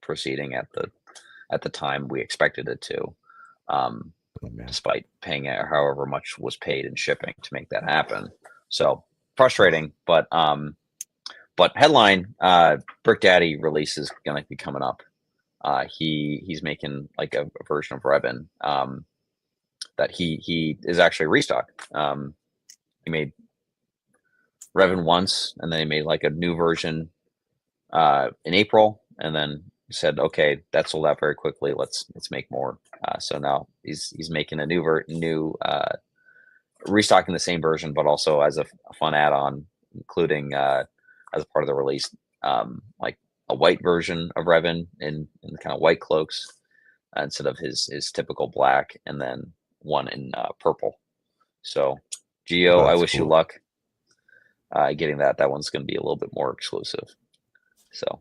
proceeding at the time we expected it to. Despite paying however much was paid in shipping to make that happen. So frustrating, but headline, Brick Daddy release is gonna be coming up. He's making like a version of Revan that he is actually restock. He made Revan once, and then he made like a new version in April, and then said, "Okay, that sold out very quickly. Let's make more." So now he's making a new restocking the same version, but also as a fun add-on, including as a part of the release, like a white version of Revan in kind of white cloaks instead of his typical black, and then one in purple. So, Geo, I wish you luck getting that. That one's going to be a little bit more exclusive. So,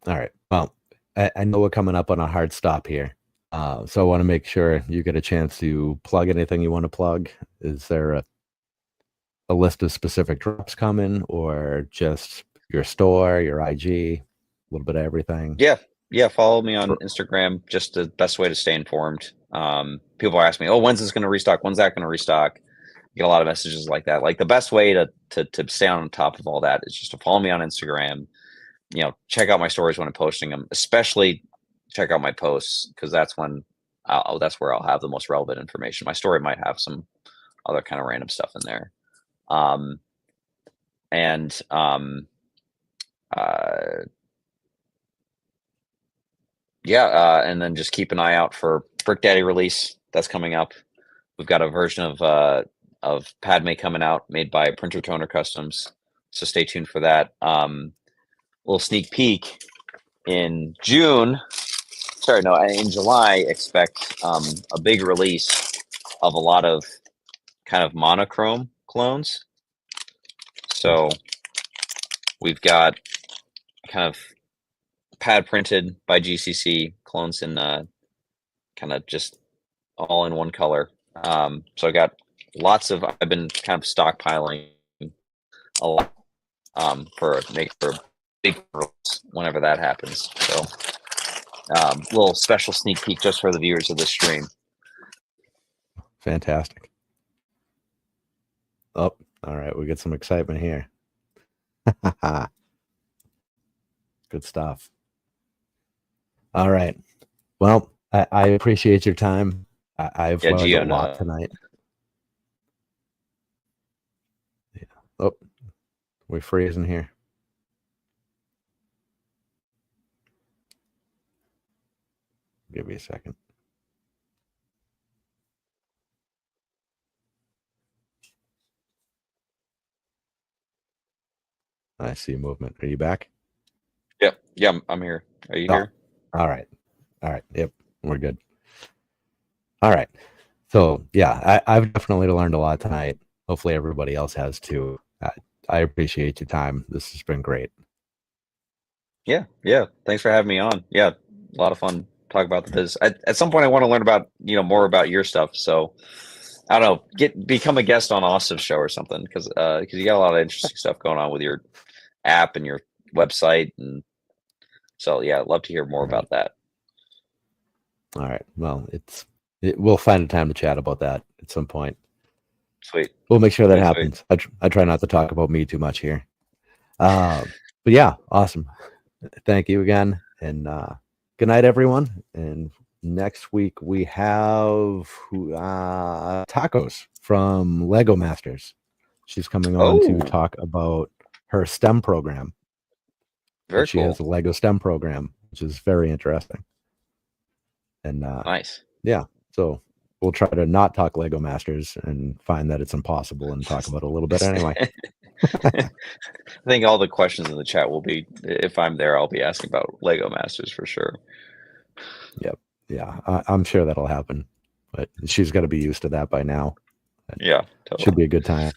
all right. Well, I know we're coming up on a hard stop here. So I want to make sure you get a chance to plug anything you want to plug. Is there a list of specific drops coming, or just your store, your IG, a little bit of everything? Yeah. yeah, follow me on Instagram. Just the best way to stay informed. People are asking me, "Oh, when's this going to restock? When's that going to restock?" Get a lot of messages like that. Like the best way to stay on top of all that is just to follow me on Instagram. Check out my stories when I'm posting them. Especially check out my posts, because that's when that's where I'll have the most relevant information. My story might have some other kind of random stuff in there. And then just keep an eye out for Brick Daddy release that's coming up. We've got a version of Padme coming out, made by Printer Toner Customs, so stay tuned for that. Little sneak peek in June. Sorry, no, in July. Expect a big release of a lot of kind of monochrome clones. So we've got kind of pad printed by GCC clones in kind of just all in one color. So I got lots of. I've been kind of stockpiling a lot for big release whenever that happens. So little special sneak peek just for the viewers of this stream. Fantastic. Oh, all right. We get some excitement here. Good stuff. All right. Well, I appreciate your time. I've learned a lot tonight. Yeah. Oh, we're freezing here. Give me a second. I see movement. Are you back? Yep. Yeah, I'm here. Are you here? All right. Yep, we're good. All right. So yeah, I've definitely learned a lot tonight. Hopefully everybody else has too. I appreciate your time. This has been great. Yeah. Thanks for having me on. Yeah, a lot of fun talk about the biz. At some point, I want to learn about more about your stuff. So I don't know, become a guest on Austin's show or something, because you got a lot of interesting stuff going on with your app and your website, and so yeah, I'd love to hear more about that. All right. Well, we'll find a time to chat about that at some point. Sweet. We'll make sure that happens. I try not to talk about me too much here. But yeah, awesome. Thank you again, and good night, everyone. And next week we have Tacos from Lego Masters. She's coming on to talk about her STEM program. Very she cool. has a Lego STEM program, which is very interesting. And nice. Yeah. So we'll try to not talk Lego Masters and find that it's impossible and talk about it a little bit anyway. I think all the questions in the chat will be, if I'm there, I'll be asking about Lego Masters for sure. Yep. Yeah. I'm sure that'll happen, but she's got to be used to that by now. Yeah. Totally. Should be a good time.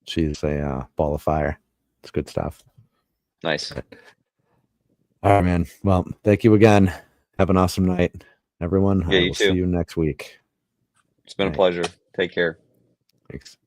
She's a ball of fire. It's good stuff. Nice. All right, man. Well, thank you again. Have an awesome night, everyone. Yeah, I will see you next week. It's been a pleasure. Take care. Thanks.